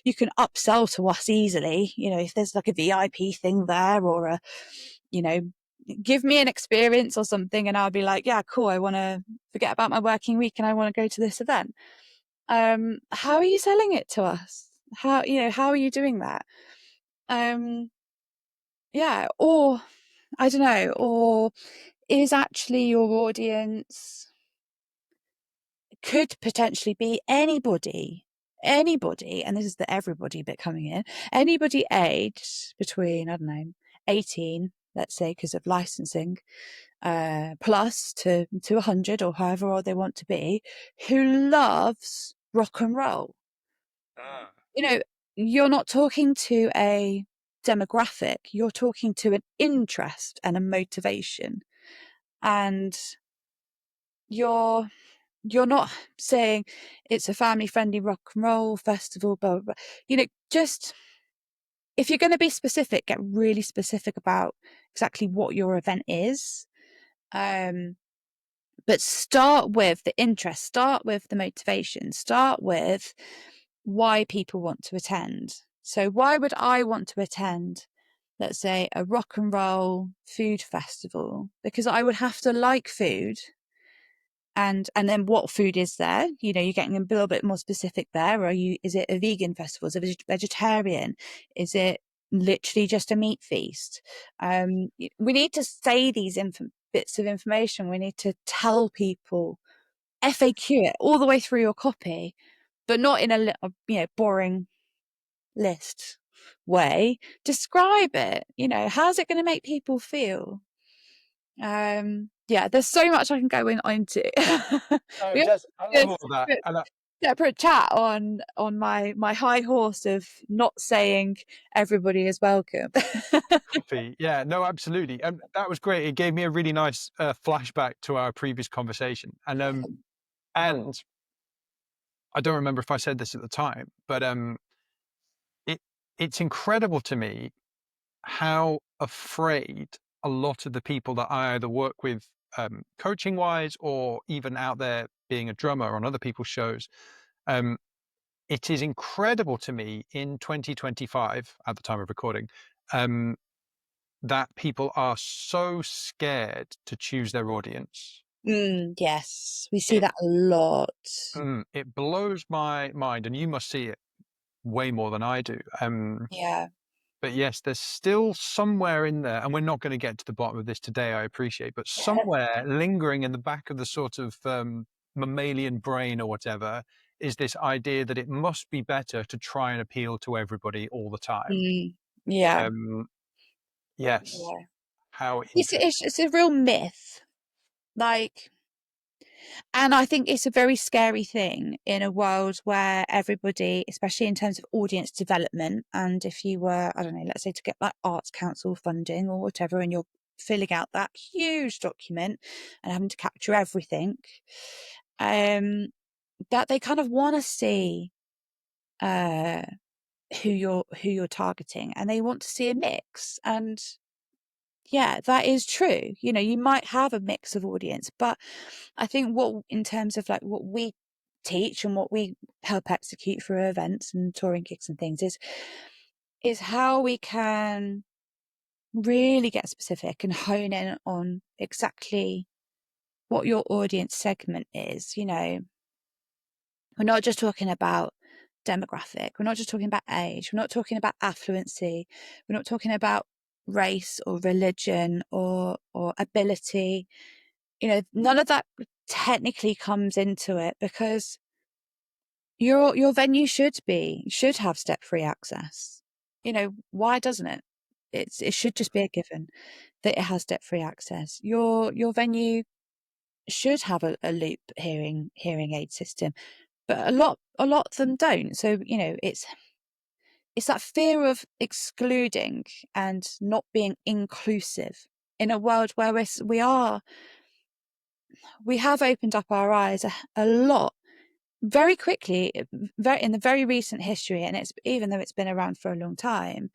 you can upsell to us easily, if there's like a VIP thing there, or you know, give me an experience or something, and I'll be like, yeah, cool, I want to forget about my working week and I want to go to this event. How are you selling it to us? How are you doing that? Yeah, or I don't know, or is actually your audience could potentially be anybody, and this is the everybody bit coming in, anybody aged between, I don't know, 18, let's say, because of licensing, plus to 100, or however old they want to be, who loves rock and roll. Ah. You're not talking to a demographic, you're talking to an interest and a motivation. And you're not saying it's a family friendly rock and roll festival, blah, blah, blah. Just, if you're going to be specific, get really specific about exactly what your event is. But start with the interest, start with the motivation, start with why people want to attend. So why would I want to attend, let's say, a rock and roll food festival? Because I would have to like food. And then what food is there? You're getting a little bit more specific there. Is it a vegan festival? Is it vegetarian? Is it literally just a meat feast? We need to say these bits of information. We need to tell people, FAQ it all the way through your copy, but not in a little, boring list way. Describe it. How's it going to make people feel? There's so much I can go into. No, We have Jess, I a love all that. And separate chat on my high horse of not saying everybody is welcome. coffee. Yeah, no, absolutely. And that was great. It gave me a really nice flashback to our previous conversation. And I don't remember if I said this at the time, but it it's incredible to me how afraid a lot of the people that I either work with, coaching wise, or even out there being a drummer on other people's shows. Um, it is incredible to me in 2025, at the time of recording, um, that people are so scared to choose their audience. Yes, we see that a lot. It blows my mind, and you must see it way more than I do. Yeah. But yes, there's still somewhere in there, and we're not going to get to the bottom of this today, I appreciate, but somewhere lingering in the back of the sort of mammalian brain or whatever is this idea that it must be better to try and appeal to everybody all the time. Yeah. Yes. Yeah. How It's, interesting. it's a real myth. Like, and I think it's a very scary thing in a world where everybody, especially in terms of audience development, and if you were, I don't know, let's say to get like Arts Council funding or whatever, and you're filling out that huge document and having to capture everything, that they kind of want to see who you're targeting, and they want to see a mix. And yeah, that is true. You know, you might have a mix of audience, but I think what, in terms of like what we teach and what we help execute for events and touring gigs and things is how we can really get specific and hone in on exactly what your audience segment is. You know, we're not just talking about demographic. We're not just talking about age. We're not talking about affluency. We're not talking about race or religion or ability. You know, none of that technically comes into it, because your venue should have step-free access. You know, why doesn't it? It should just be a given that it has step-free access. Your venue should have a loop hearing aid system, but a lot of them don't. So, you know, it's that fear of excluding and not being inclusive in a world where we have opened up our eyes a lot very quickly, in the very recent history, and it's, even though it's been around for a long time,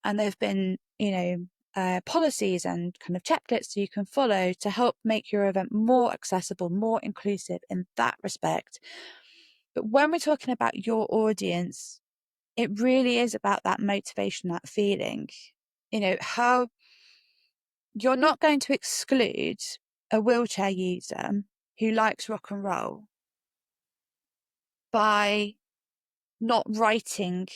and there've been, you know, policies and kind of checklists you can follow to help make your event more accessible, more inclusive in that respect. But when we're talking about your audience, it really is about that motivation, that feeling. You know, how you're not going to exclude a wheelchair user who likes rock and roll by not writing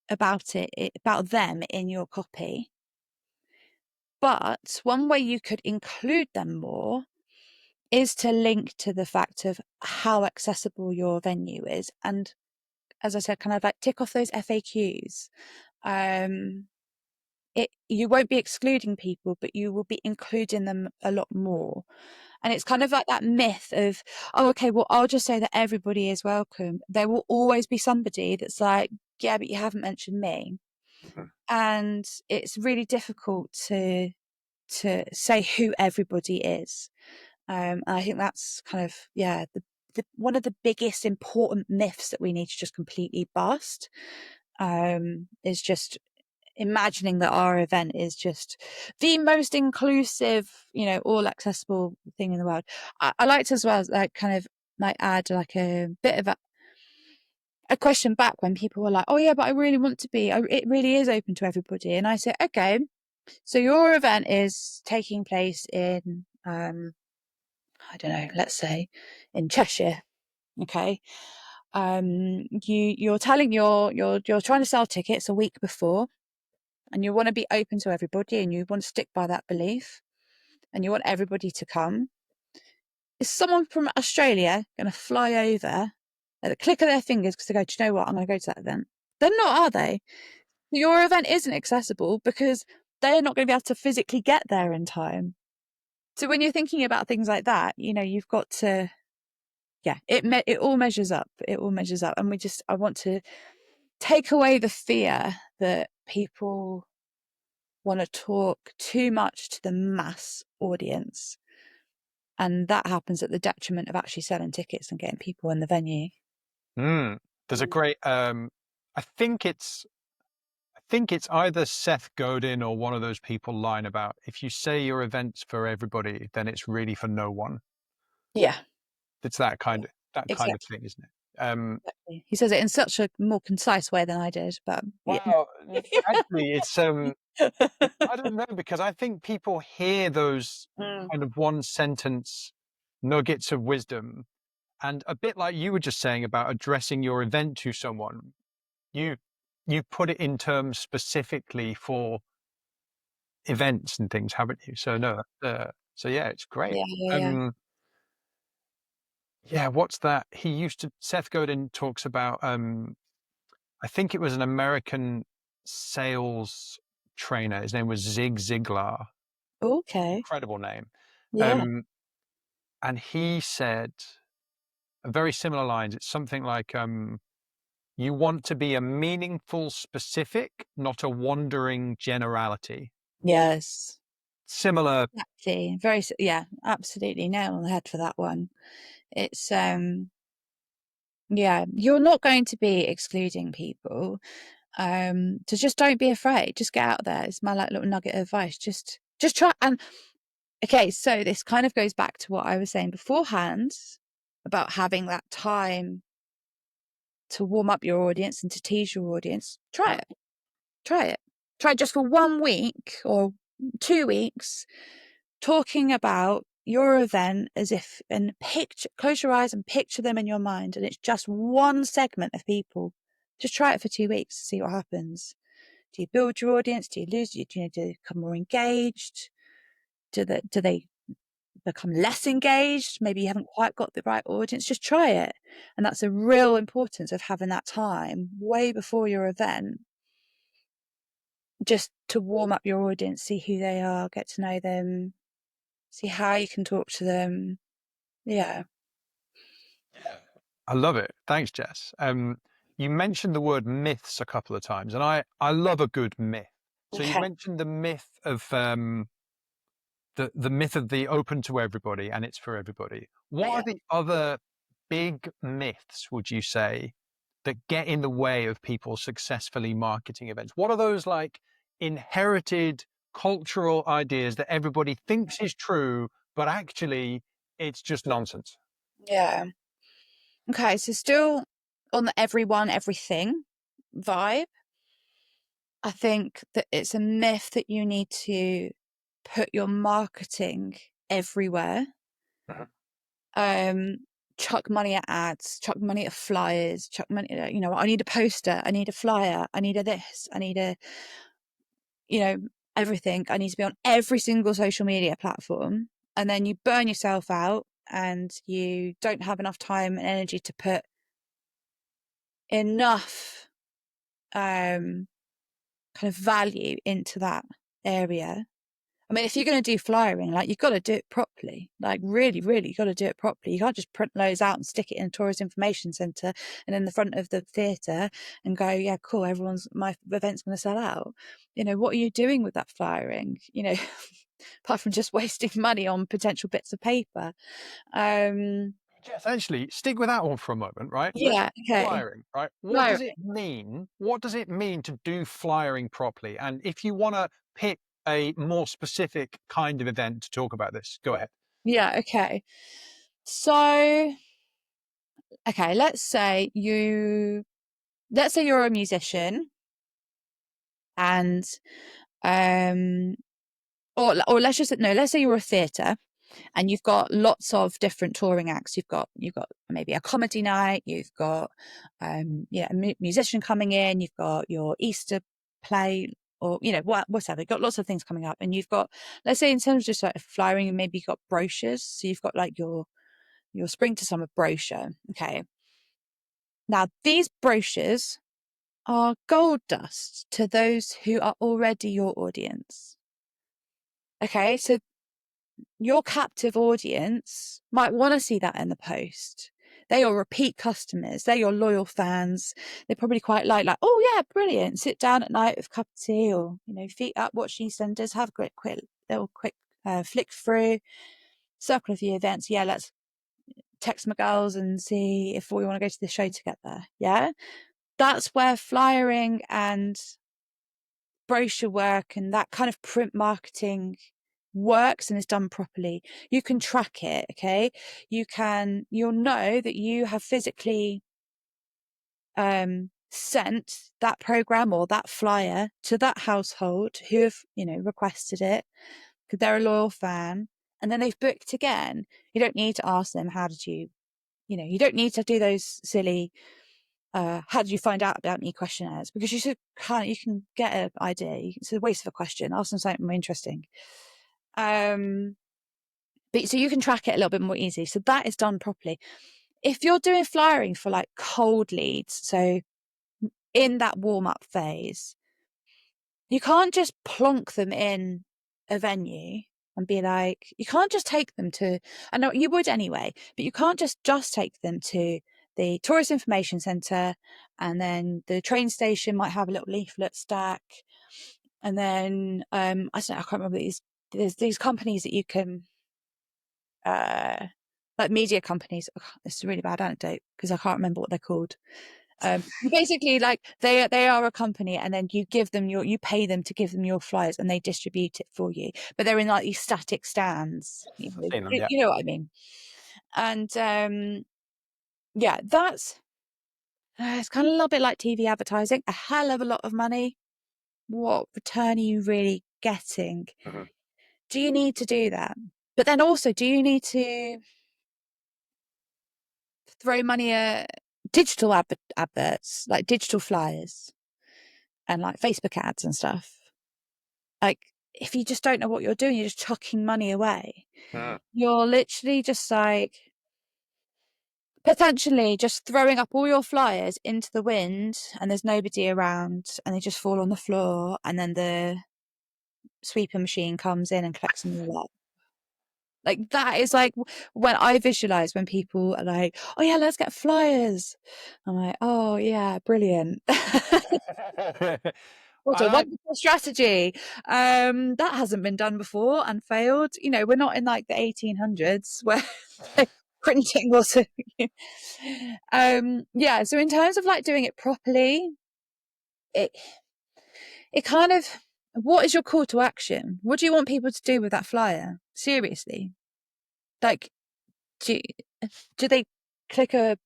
about them in your copy. But one way you could include them more is to link to the fact of how accessible your venue is. And as I said, kind of like tick off those FAQs. You won't be excluding people, but you will be including them a lot more. And it's kind of like that myth of, oh, okay, well, I'll just say that everybody is welcome. There will always be somebody that's like, yeah, but you haven't mentioned me. And it's really difficult to say who everybody is. And I think that's kind of, yeah, the one of the biggest important myths that we need to just completely bust, is just imagining that our event is just the most inclusive, you know, all accessible thing in the world. I liked as well, like, kind of like add like a bit of a question back when people were like, oh yeah, but I really want to be, it really is open to everybody. And I say, okay, so your event is taking place in, I don't know, let's say in Cheshire. Okay. You're telling you're trying to sell tickets a week before, and you want to be open to everybody, and you want to stick by that belief, and you want everybody to come. Is someone from Australia going to fly over at the click of their fingers because they go, do you know what, I'm going to go to that event? They're not, are they? Your event isn't accessible because they're not going to be able to physically get there in time. So when you're thinking about things like that, you know, you've got to, yeah, it all measures up. It all measures up. And I want to take away the fear that people want to talk too much to the mass audience. And that happens at the detriment of actually selling tickets and getting people in the venue. There's a great, I think it's either Seth Godin or one of those people line about, if you say your event's for everybody, then it's really for no one. Yeah, It's that kind of exactly. thing, isn't it? He says it in such a more concise way than I did, but yeah. Wow, actually, it's I don't know, because I think people hear those Mm. kind of one sentence nuggets of wisdom, and a bit like you were just saying about addressing your event to someone, you you put it in terms specifically for events and things, haven't you? So no, so yeah, it's great. Yeah, yeah, yeah. Um, yeah, what's that? Seth Godin talks about, I think it was an American sales trainer. His name was Zig Ziglar. Okay. Incredible name. Yeah. Um, and he said very similar lines. It's something like, you want to be a meaningful specific, not a wandering generality. Yes. Similar. Exactly. Yeah, absolutely. Nail on the head for that one. It's yeah, you're not going to be excluding people. So just don't be afraid. Just get out there. It's my like little nugget of advice. Just try. And okay, so this kind of goes back to what I was saying beforehand about having that time to warm up your audience and to tease your audience. Try it. Try it. Try it just for 1 week or 2 weeks, talking about your event as if, and close your eyes and picture them in your mind, and it's just one segment of people. Just try it for 2 weeks to see what happens. Do you build your audience? Do you lose? Do you become more engaged? Do they become less engaged? Maybe you haven't quite got the right audience. Just try it. And that's a real importance of having that time way before your event, just to warm up your audience, see who they are, get to know them, see how you can talk to them. Yeah. I love it. Thanks, Jess. You mentioned the word myths a couple of times, and I love a good myth. So you Okay. mentioned the myth of the myth of the open to everybody and it's for everybody. What Yeah. are the other big myths, would you say, that get in the way of people successfully marketing events? What are those like inherited cultural ideas that everybody thinks is true, but actually it's just nonsense? Yeah. Okay. So still on the everyone, everything vibe, I think that it's a myth that you need to put your marketing everywhere. Mhm. Um, chuck money at ads, chuck money at flyers, chuck money, I need a poster, I need a flyer, I need a this, I need a, you know, everything. I need to be on every single social media platform. And then you burn yourself out and you don't have enough time and energy to put enough kind of value into that area. I mean, if you're going to do flyering, like you've got to do it properly, like really, really, you got to do it properly. You can't just print loads out and stick it in a tourist information centre and in the front of the theatre and go, yeah, cool, my event's going to sell out. What are you doing with that flyering? Apart from just wasting money on potential bits of paper. Yes, actually, stick with that one for a moment, right? Let's Yeah, okay. flyering, right? What does Flyering. it mean? What does it mean to do flyering properly? And if you want to pick a more specific kind of event to talk about this, go ahead. Yeah, okay. So, okay, let's say you're a musician and or let's say you're a theatre and you've got lots of different touring acts. You've got maybe a comedy night, you've got a musician coming in, you've got your Easter play, or whatever. You've got lots of things coming up, and you've got, let's say, in terms of just like flyering, maybe you've got brochures. So you've got like your spring to summer brochure. Okay, now these brochures are gold dust to those who are already your audience. Okay, so your captive audience might want to see that in the post. They are repeat customers. They're your loyal fans. They probably quite like, oh yeah, brilliant. Sit down at night with a cup of tea, or feet up, watch EastEnders, have a quick flick through, circle a few events. Yeah, let's text my girls and see if we want to go to the show together. Yeah, that's where flyering and brochure work and that kind of print marketing works and is done properly. You can track it. Okay, you'll know that you have physically sent that program or that flyer to that household who have, requested it because they're a loyal fan, and then they've booked again. You don't need to ask them, how did you, you don't need to do those silly, how did you find out about me questionnaires, because you can get an idea. It's a waste of a question. Ask them something more interesting. But so you can track it a little bit more easy. So that is done properly. If you're doing flyering for like cold leads, so in that warm-up phase, you can't just plonk them in a venue and be like, you can't just take them to, I know you would anyway, but you can't just take them to the tourist information centre, and then the train station might have a little leaflet stack, and then I don't know, I can't remember there's these companies that you can like media companies. Oh, this is a really bad anecdote because I can't remember what they're called. Basically, like they are a company, and then you pay them to give them your flyers, and they distribute it for you. But they're in like these static stands. You know what I mean? And yeah, that's it's kind of a little bit like TV advertising. A hell of a lot of money. What return are you really getting? Mm-hmm. Do you need to do that? But then also, do you need to throw money at digital adverts, like digital flyers and like Facebook ads and stuff? Like, if you just don't know what you're doing, you're just chucking money away. You're literally just like potentially just throwing up all your flyers into the wind, and there's nobody around, and they just fall on the floor, and then the sweeper machine comes in and collects them all up. Like, that is like when I visualize when people are like, oh yeah, let's get flyers. I'm like, oh yeah, brilliant. What a wonderful strategy. That hasn't been done before and failed. We're not in like the 1800s where printing was yeah, so in terms of like doing it properly, it kind of, what is your call to action? What do you want people to do with that flyer? Seriously. Like, do they click a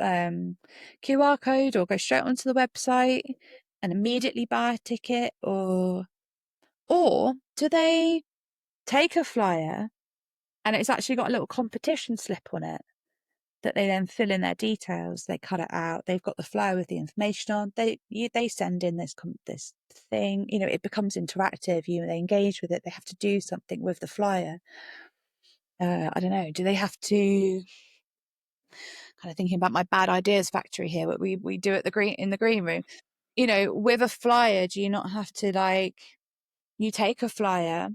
QR code or go straight onto the website and immediately buy a ticket, or do they take a flyer and it's actually got a little competition slip on it that they then fill in their details, they cut it out, they've got the flyer with the information on, they send in this thing, it becomes interactive, they engage with it, they have to do something with the flyer. I don't know, do they have to, kind of thinking about my bad ideas factory here, what we do at in the green room, with a flyer, do you not have to, like, you take a flyer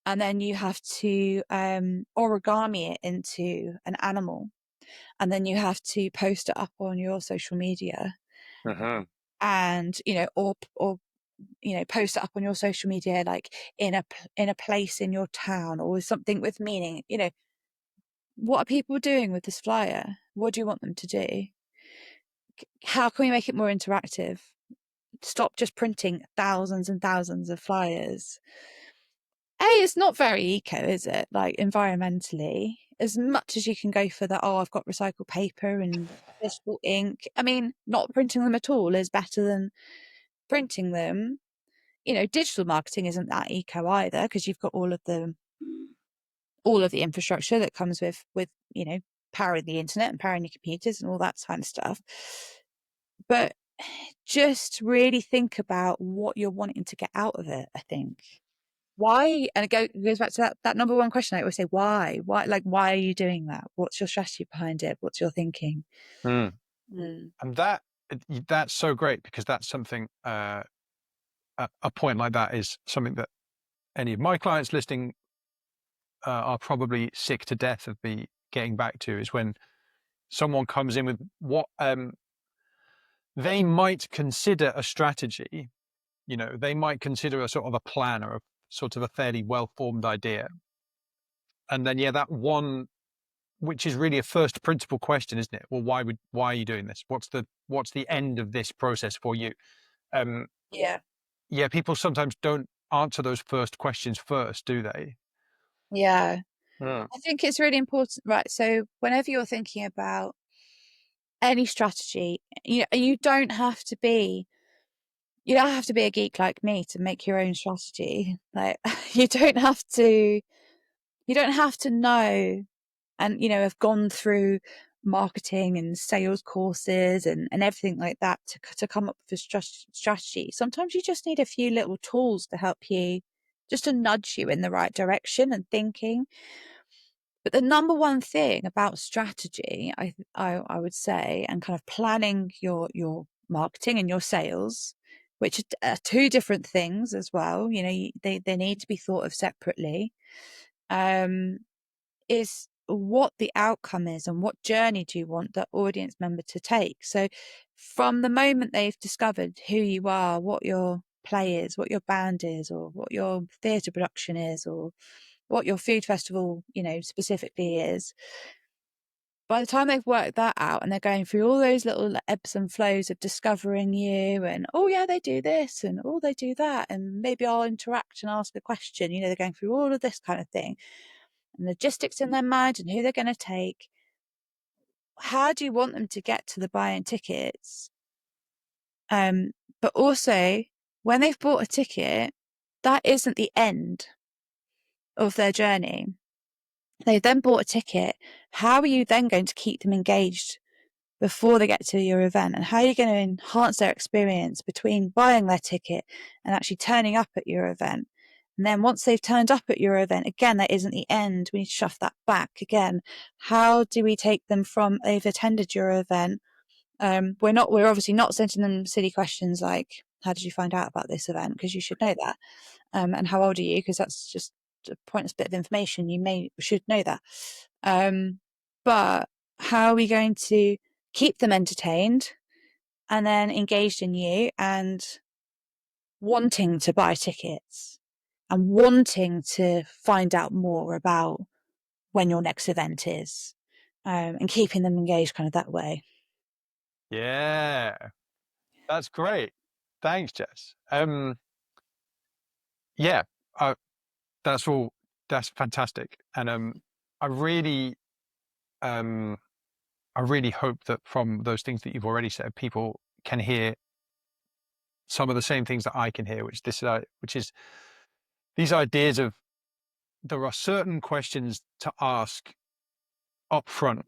and then you have to origami it into an animal, and then you have to post it up on your social media, and or post it up on your social media, like in a place in your town, or something with meaning. What are people doing with this flyer? What do you want them to do? How can we make it more interactive? Stop just printing thousands and thousands of flyers. It's not very eco, is it? Like, environmentally, as much as you can go for the, I've got recycled paper and vegetable ink. I mean, not printing them at all is better than printing them. Digital marketing isn't that eco either, because you've got all of the infrastructure that comes with powering the internet and powering your computers and all that kind of stuff. But just really think about what you're wanting to get out of it, I think. Why? And it goes back to that number one question I always say, why? Why are you doing that? What's your strategy behind it? What's your thinking? And that's so great, because that's something, a point like that is something that any of my clients listening are probably sick to death of me getting back to, is when someone comes in with what they might consider a strategy. They might consider a sort of a plan, or a sort of a fairly well-formed idea. And then, that one, which is really a first principle question, isn't it? Well, why are you doing this? What's the end of this process for you? People sometimes don't answer those first questions first, do they? I think it's really important, right? So whenever you're thinking about any strategy. You don't have to be a geek like me to make your own strategy. Like you don't have to know and have gone through marketing and sales courses and everything like that to come up with a strategy. Sometimes you just need a few little tools to help you, just to nudge you in the right direction and thinking. But the number one thing about strategy, I would say, and kind of planning your marketing and your sales, which are two different things as well. They need to be thought of separately. Is what the outcome is and what journey do you want the audience member to take. So from the moment they've discovered who you are, what your play is, what your band is, or what your theatre production is, or what your food festival, specifically is, by the time they've worked that out and they're going through all those little ebbs and flows of discovering you and, oh yeah, they do this and oh, they do that, and maybe I'll interact and ask a question, they're going through all of this kind of thing and logistics in their mind and who they're going to take. How do you want them to get to the buying tickets? But also, when they've bought a ticket, that isn't the end of their journey. They've then bought a ticket. How are you then going to keep them engaged before they get to your event? And how are you going to enhance their experience between buying their ticket and actually turning up at your event? And then once they've turned up at your event, again, that isn't the end. We need to shove that back again. How do we take them from they've attended your event? We're obviously not sending them silly questions like, how did you find out about this event? Because you should know that. And how old are you? Because that's just a pointless bit of information. Should know that. But how are we going to keep them entertained and then engaged in you and wanting to buy tickets and wanting to find out more about when your next event is, and keeping them engaged kind of that way. Yeah, that's great. Thanks, Jess. Yeah, that's fantastic. And I really, I really hope that from those things that you've already said, people can hear some of the same things that I can hear, which is these ideas of there are certain questions to ask up front.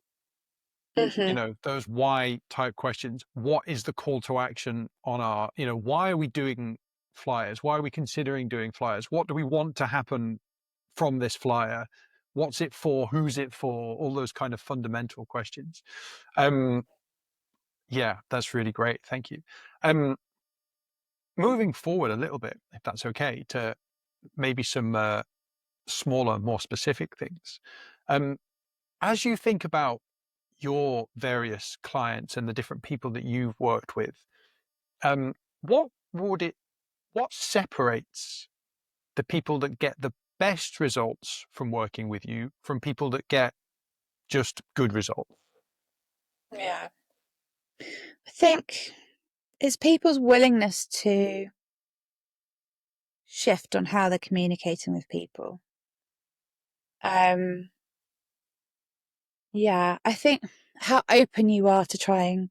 Those why type questions. What is the call to action on our, why are we doing flyers? Why are we considering doing flyers? What do we want to happen from this flyer? What's it for? Who's it for? All those kind of fundamental questions. Yeah, that's really great. Thank you. Moving forward a little bit, if that's okay, to maybe some smaller, more specific things. As you think about your various clients and the different people that you've worked with, what separates the people that get the best results from working with you from people that get just good results? Yeah. I think it's people's willingness to shift on how they're communicating with people. Yeah, I think how open you are to trying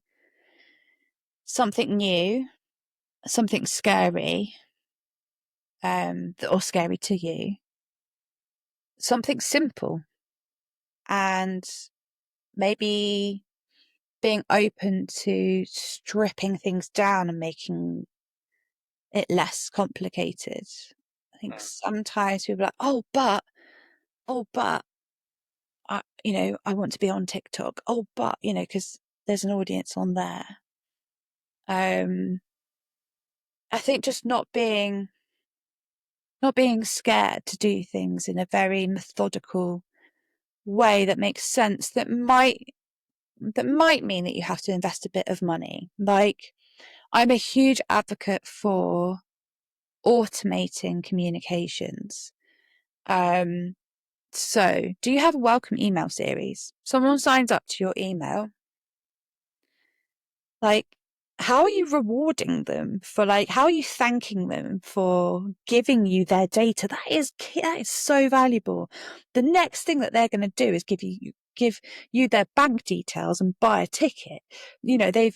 something new, something scary, or scary to you, something simple, and maybe being open to stripping things down and making it less complicated. I think sometimes people are like, oh, but I want to be on TikTok. Oh, but because there's an audience on there. I think just not being scared to do things in a very methodical way that makes sense, that might mean that you have to invest a bit of money. Like, I'm a huge advocate for automating communications. So do you have a welcome email series? Someone signs up to your email. Like, how are you rewarding them for, how are you thanking them for giving you their data? That is so valuable. The next thing that they're going to do is give give you their bank details and buy a ticket. The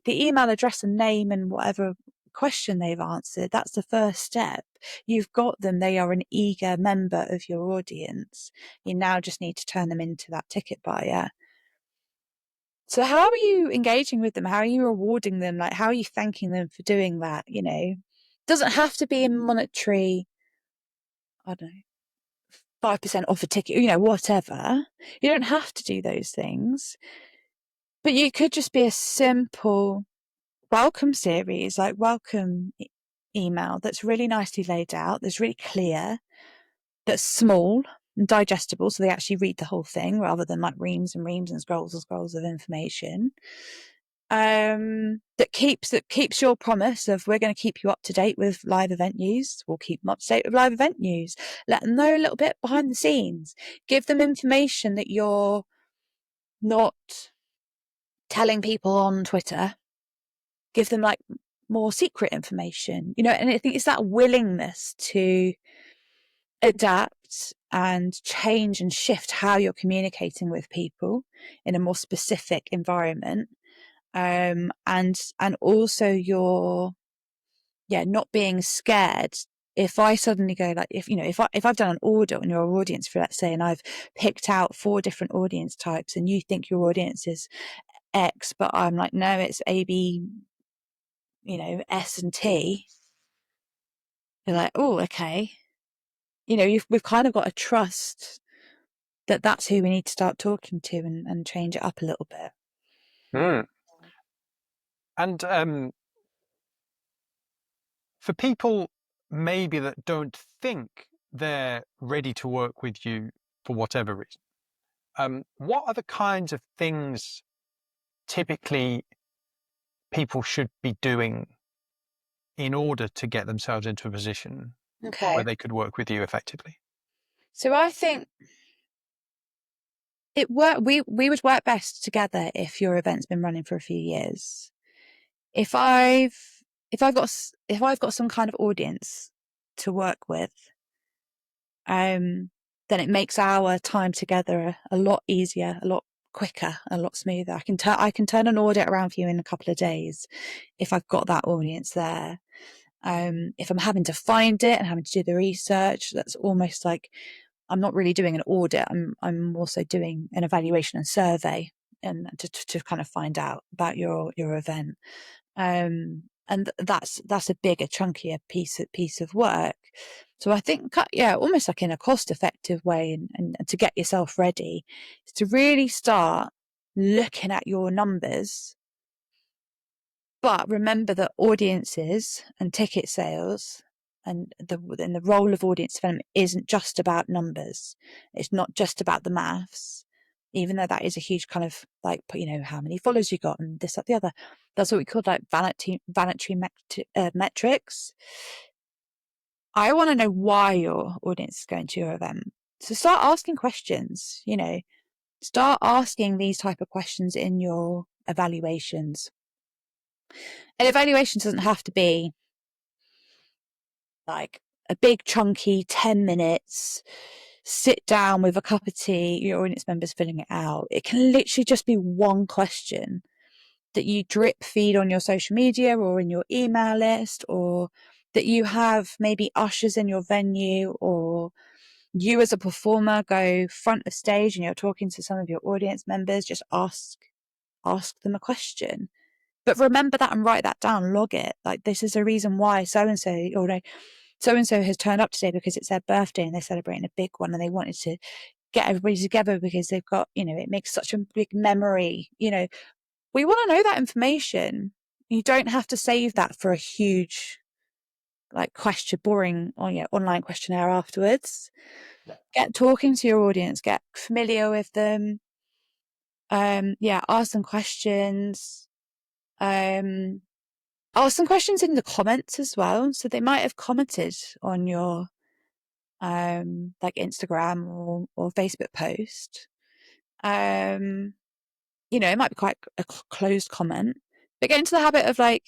email address and name and whatever question they've answered, that's the first step. You've got them. They are an eager member of your audience. You now just need to turn them into that ticket buyer. So how are you engaging with them? How are you rewarding them? Like, how are you thanking them for doing that? Doesn't have to be a monetary, I don't know, 5% off a ticket, whatever. You don't have to do those things, but you could just be a simple welcome series, like welcome email that's really nicely laid out, that's really clear, that's small and digestible, so they actually read the whole thing rather than like reams and reams and scrolls of information. That keeps your promise of, we're going to keep you up to date with live event news. We'll keep them up to date with live event news. Let them know a little bit behind the scenes. Give them information that you're not telling people on Twitter. Give them like more secret information, and I think it's that willingness to adapt and change and shift how you're communicating with people in a more specific environment. And also you're not being scared. If I suddenly go, like, if I've done an audit on your audience, for let's say, and I've picked out 4 different audience types, and you think your audience is X, but I'm like, no, it's A, B, S and T. You're like, oh, okay. We've kind of got to trust that that's who we need to start talking to, and change it up a little bit. And for people maybe that don't think they're ready to work with you for whatever reason, what are the kinds of things typically people should be doing in order to get themselves into a position where they could work with you effectively? So I think we would work best together if your event's been running for a few years. If I've got some kind of audience to work with, then it makes our time together a lot easier, a lot quicker, a lot smoother. I can turn an audit around for you in a couple of days if I've got that audience there. If I'm having to find it and having to do the research, that's almost like I'm not really doing an audit. I'm also doing an evaluation and survey, and to kind of find out about your event. And that's a bigger, chunkier piece of work. So I think, almost like in a cost-effective way, and to get yourself ready, is to really start looking at your numbers. But remember that audiences and ticket sales and the role of audience development isn't just about numbers. It's not just about the maths, even though that is a huge kind of like, how many followers you got and this, that, the other. That's what we call like vanity metrics. I want to know why your audience is going to your event. So start asking questions, start asking these type of questions in your evaluations. An evaluation doesn't have to be like a big chunky 10 minutes, sit down with a cup of tea, your audience members filling it out. It can literally just be one question that you drip feed on your social media or in your email list, or that you have maybe ushers in your venue, or you as a performer go front of stage and you're talking to some of your audience members. Just ask them a question. But remember that and write that down, log it. Like, this is a reason why so-and-so, or so-and-so has turned up today because it's their birthday and they're celebrating a big one and they wanted to get everybody together because they've got, it makes such a big memory. We want to know that information. You don't have to save that for a huge, like, boring online questionnaire afterwards. Get talking to your audience, get familiar with them. Ask them questions. Ask some questions in the comments as well. So they might have commented on your like Instagram or Facebook post. It might be quite a closed comment, but get into the habit of, like,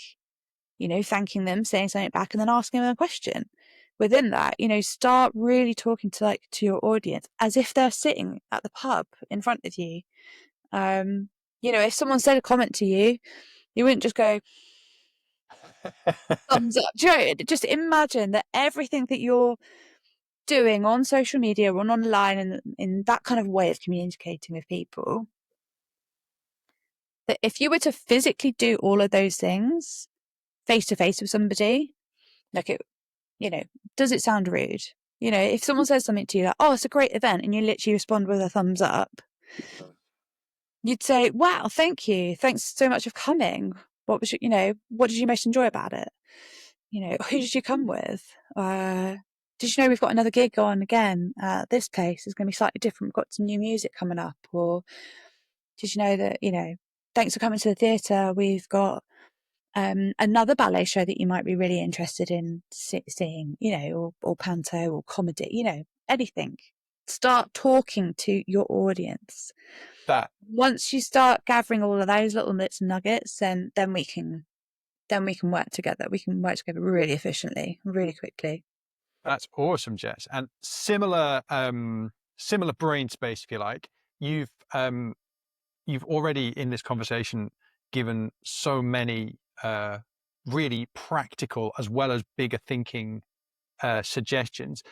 thanking them, saying something back, and then asking them a question. within that, start really talking to your audience as if they're sitting at the pub in front of you. If someone said a comment to you, you wouldn't just go thumbs up. Do you know, just imagine that everything that you're doing on social media or online and in that kind of way of communicating with people, that if you were to physically do all of those things face to face with somebody, does it sound rude? If someone says something to you like, oh, it's a great event, and you literally respond with a thumbs up, you'd say, wow, thank you. Thanks so much for coming. What was what did you most enjoy about it? Who did you come with? Did you know we've got another gig on again at this place? It's going to be slightly different. We've got some new music coming up. Or did you know that, thanks for coming to the theatre. We've got another ballet show that you might be really interested in seeing, or panto or comedy, anything. Start talking to your audience. Once you start gathering all of those little bits and nuggets, then we can work together. We can work together really efficiently, really quickly. That's awesome, Jess. And similar brain space, if you like. You've already in this conversation given so many really practical as well as bigger thinking suggestions.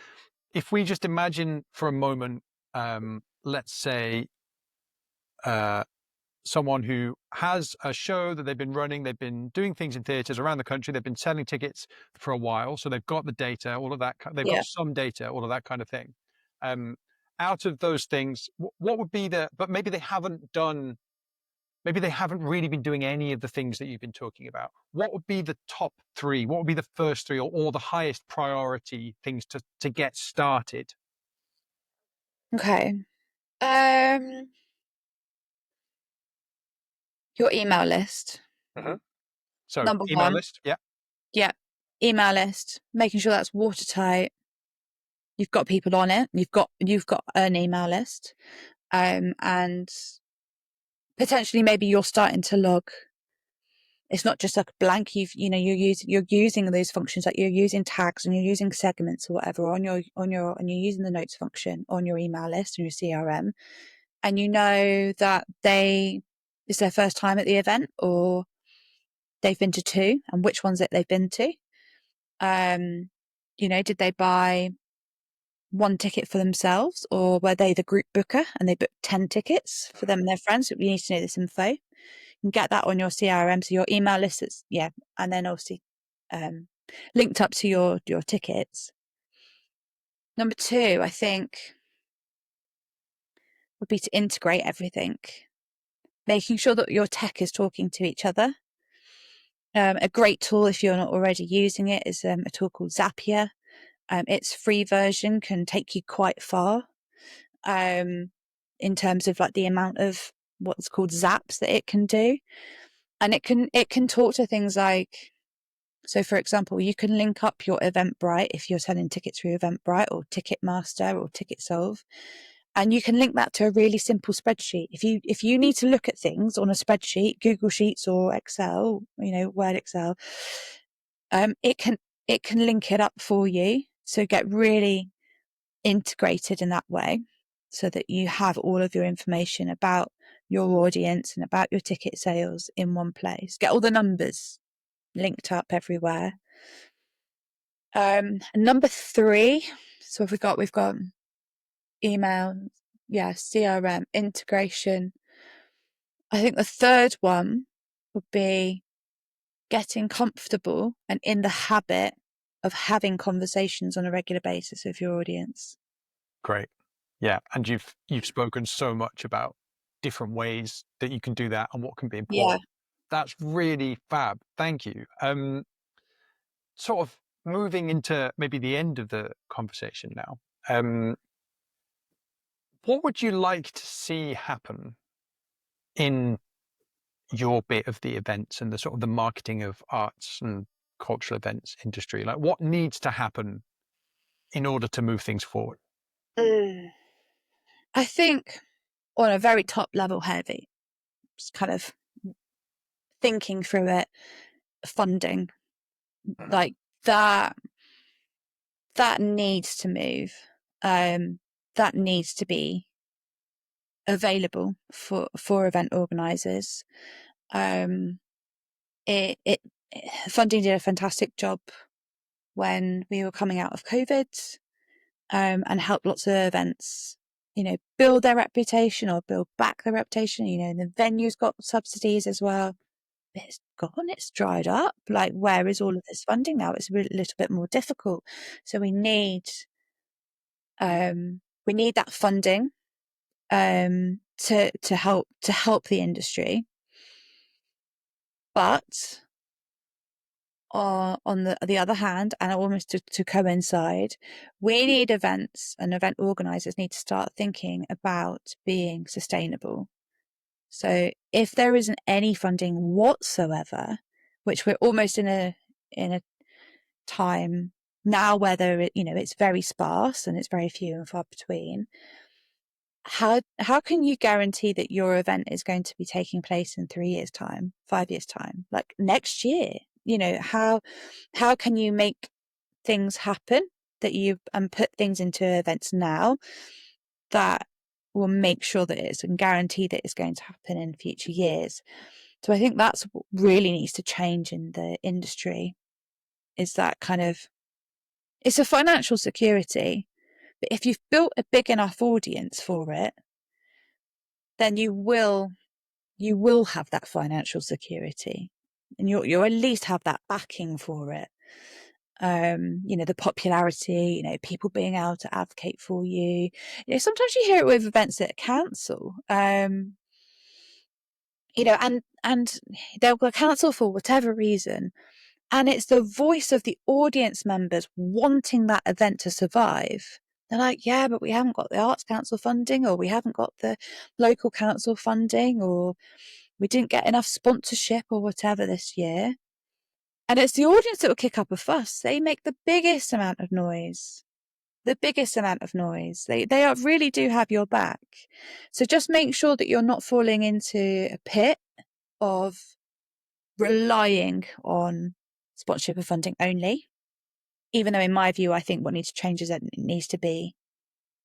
If we just imagine for a moment, let's say someone who has a show that they've been running, they've been doing things in theatres around the country, they've been selling tickets for a while, so they've got the data, all of that, they've got some data, all of that kind of thing. Out of those things, what would be but maybe they haven't really been doing any of the things that you've been talking about. What would be the top three? What would be the first three or the highest priority things to get started? Okay. Your email list. Mm-hmm. So Number email one. list, yeah. Yeah. Email list, making sure that's watertight. You've got people on it. You've got an email list. And potentially maybe you're starting to log. It's not just like blank. You're using those functions, like you're using tags and you're using segments or whatever and you're using the notes function on your email list and your CRM, and you know that it's their first time at the event or they've been to two and which ones that they've been to. Did they buy one ticket for themselves or were they the group booker and they booked 10 tickets for them and their friends? We need to know this info. You can get that on your CRM, so your email list is, and then obviously linked up to your tickets. Number two, I think, would be to integrate everything, making sure that your tech is talking to each other. A great tool, if you're not already using it, is a tool called Zapier. Its free version can take you quite far in terms of like the amount of what's called zaps that it can do. And it can talk to things like, so for example, you can link up your Eventbrite if you're selling tickets through Eventbrite or Ticketmaster or TicketSolve. And you can link that to a really simple spreadsheet. If you need to look at things on a spreadsheet, Google Sheets or Excel, Word, Excel, it can link it up for you. So get really integrated in that way so that you have all of your information about your audience and about your ticket sales in one place. Get all the numbers linked up everywhere. Number three, so we've got email, CRM, integration. I think the third one would be getting comfortable and in the habit of having conversations on a regular basis with your audience. Great. Yeah. And you've spoken so much about different ways that you can do that and what can be important. Yeah. That's really fab. Thank you. Sort of moving into maybe the end of the conversation now. What would you like to see happen in your bit of the events and the sort of the marketing of arts and cultural events industry? Like what needs to happen in order to move things forward? I think on a very top level heavy, just kind of thinking through it, funding, like that that needs to move. That needs to be available for event organisers. It funding did a fantastic job when we were coming out of COVID, and helped lots of events, build their reputation or build back their reputation. The venues got subsidies as well. It's gone, it's dried up. Like, where is all of this funding now? It's a little bit more difficult. So we need that funding to help the industry. But on the other hand, and almost to coincide, we need events, and event organisers need to start thinking about being sustainable. So if there isn't any funding whatsoever, which we're almost in a time now where it's very sparse and it's very few and far between, how can you guarantee that your event is going to be taking place in 3 years' time, 5 years' time, like next year? How can you make things happen and put things into events now that will make sure that it's and guarantee that it's going to happen in future years? So I think that's what really needs to change in the industry, is that kind of, it's a financial security, but if you've built a big enough audience for it, then you will have that financial security, and you'll at least have that backing for it. The popularity, people being able to advocate for you. Sometimes you hear it with events that cancel, and they'll cancel for whatever reason. And it's the voice of the audience members wanting that event to survive. They're like, yeah, but we haven't got the Arts Council funding, or we haven't got the local council funding, or we didn't get enough sponsorship or whatever this year. And it's the audience that will kick up a fuss. They make the biggest amount of noise. They really do have your back. So just make sure that you're not falling into a pit of relying on sponsorship and funding only. Even though, in my view, I think what needs to change is that it needs to be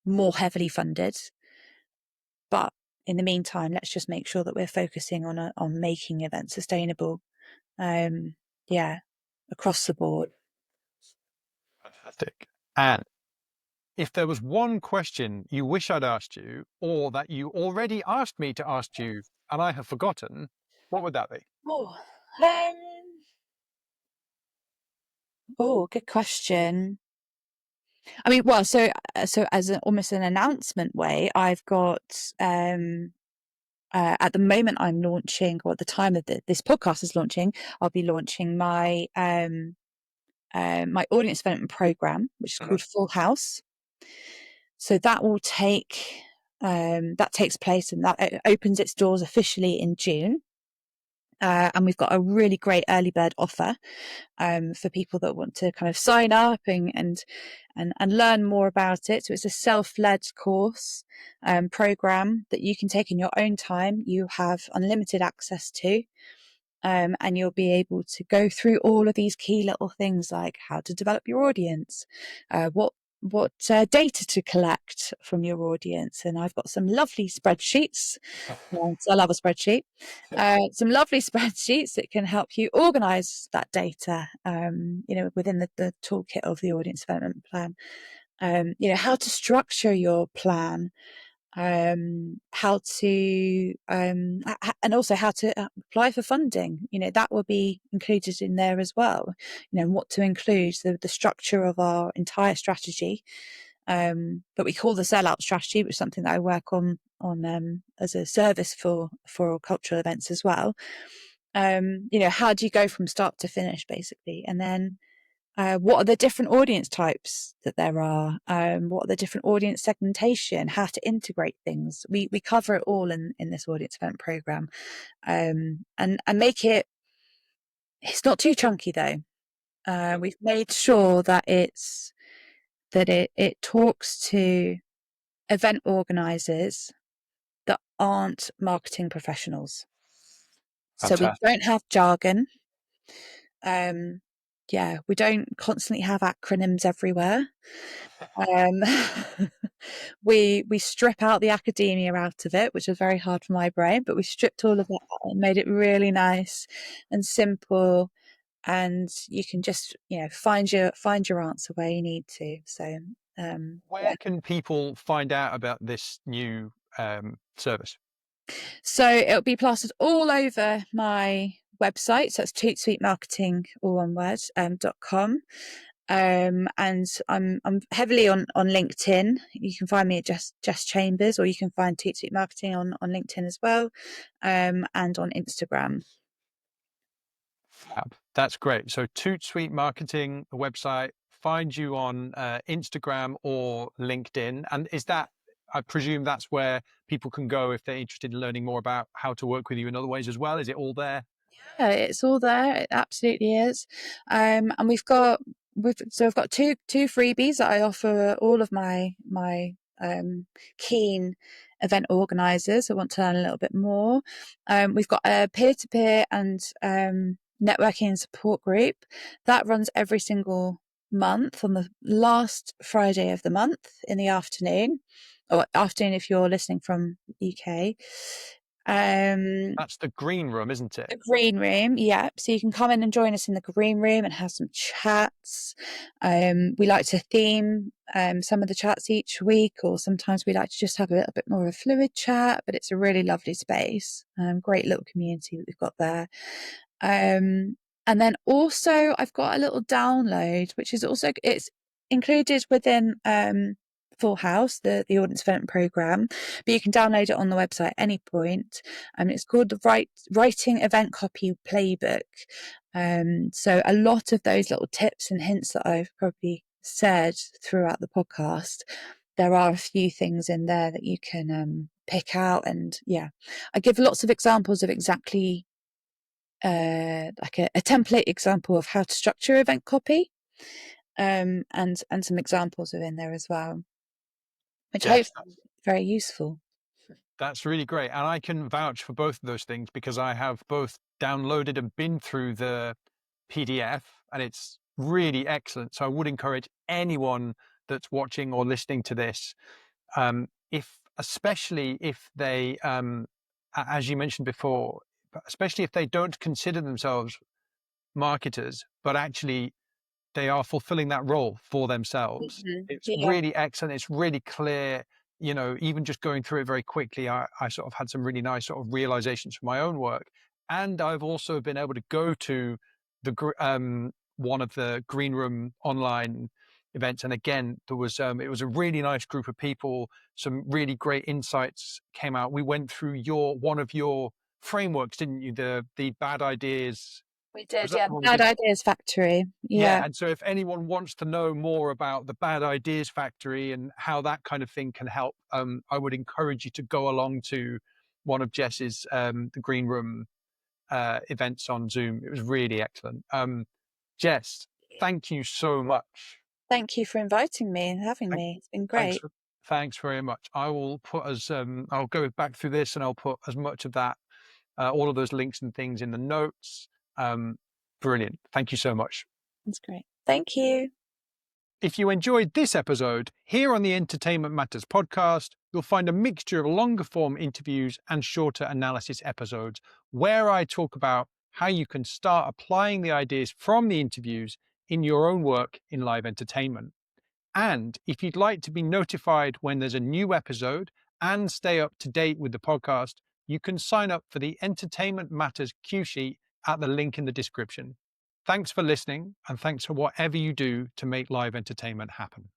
more heavily funded. But in the meantime, let's just make sure that we're focusing on making events sustainable. Across the board. Fantastic. And if there was one question you wish I'd asked you, or that you already asked me to ask you and I have forgotten, what would that be? Good question. I mean, well, so as almost an announcement way, I've got at the moment I'm launching, or at the time of this podcast is launching, I'll be launching my my audience development program, which is called Full House. So that will that takes place, and that opens its doors officially in June. And we've got a really great early bird offer for people that want to kind of sign up and learn more about it. So it's a self-led course program that you can take in your own time. You have unlimited access to, and you'll be able to go through all of these key little things, like how to develop your audience, what data to collect from your audience. And I've got some lovely spreadsheets. I love a spreadsheet. Some lovely spreadsheets that can help you organize that data, within the toolkit of the audience development plan. How to structure your plan, how to and also how to apply for funding. That will be included in there as well. What to include, the structure of our entire strategy, that we call the sellout strategy, which is something that I work on as a service for cultural events as well. How do you go from start to finish, basically? And then what are the different audience types that there are? What are the different audience segmentation? How to integrate things? We cover it all in this audience event program, and make it. It's not too chunky though. We've made sure that it talks to event organisers that aren't marketing professionals. Fantastic. So we don't have jargon. yeah, we don't constantly have acronyms everywhere. Um, we strip out the academia out of it, which was very hard for my brain, but we stripped all of that out and made it really nice and simple, and you can just, you know, find your answer where you need to. So yeah. Where can people find out about this new service? So it'll be plastered all over my website. So it's Tootsuite Marketing, all one word, .com. And I'm heavily on LinkedIn. You can find me at Jess Chambers, or you can find Tootsuite Marketing on LinkedIn as well, and on Instagram. Fab. That's great. So Tootsuite Marketing, the website, find you on Instagram or LinkedIn. And is that, I presume that's where people can go if they're interested in learning more about how to work with you in other ways as well. Is it all there? Yeah, it's all there. It absolutely is. And we've got two freebies that I offer all of my keen event organisers who want to learn a little bit more. We've got a peer-to-peer and networking and support group that runs every single month on the last Friday of the month in the afternoon, or afternoon if you're listening from UK. That's the green room, isn't it? The green room, yeah. So you can come in and join us in the green room and have some chats. We like to theme some of the chats each week, or sometimes we like to just have a little bit more of a fluid chat, but it's a really lovely space. Great little community that we've got there. And then also I've got a little download, which is also, it's included within Full House, the audience development program, but you can download it on the website at any point. And it's called the Writing Event Copy Playbook. So a lot of those little tips and hints that I've probably said throughout the podcast, there are a few things in there that you can pick out. And yeah, I give lots of examples of exactly like a template example of how to structure event copy, and some examples are in there as well, which Yes, hopefully is very useful. that's really great. And I can vouch for both of those things because I have both downloaded and been through the PDF, and it's really excellent. So I would encourage anyone that's watching or listening to this, especially if they, as you mentioned before, especially if they don't consider themselves marketers, but actually they are fulfilling that role for themselves. It's Yeah, really excellent. It's really clear. You know, even just going through it very quickly, I sort of had some really nice sort of realizations from my own work. And I've also been able to go to one of the green room online events. And again, it was a really nice group of people. Some really great insights came out. We went through one of your frameworks, didn't you? The bad ideas. we Was did. that Yeah, the one we Bad did? Ideas Factory. Yeah, Yeah, and so if anyone wants to know more about the Bad Ideas Factory and how that kind of thing can help, I would encourage you to go along to one of Jess's the Green Room events on Zoom. It was really excellent. Jess, thank you so much. thank you for inviting me and having Thank, me. It's been thanks, great. thanks very much. I will put I'll go back through this and I'll put as much of that, all of those links and things in the notes. Um, Brilliant. Thank you so much. It's great. Thank you. If you enjoyed this episode, here on the Entertainment Matters podcast, you'll find a mixture of longer form interviews and shorter analysis episodes where I talk about how you can start applying the ideas from the interviews in your own work in live entertainment. And if you'd like to be notified when there's a new episode and stay up to date with the podcast, you can sign up for the Entertainment Matters Q sheet at the link in the description. Thanks for listening, and thanks for whatever you do to make live entertainment happen.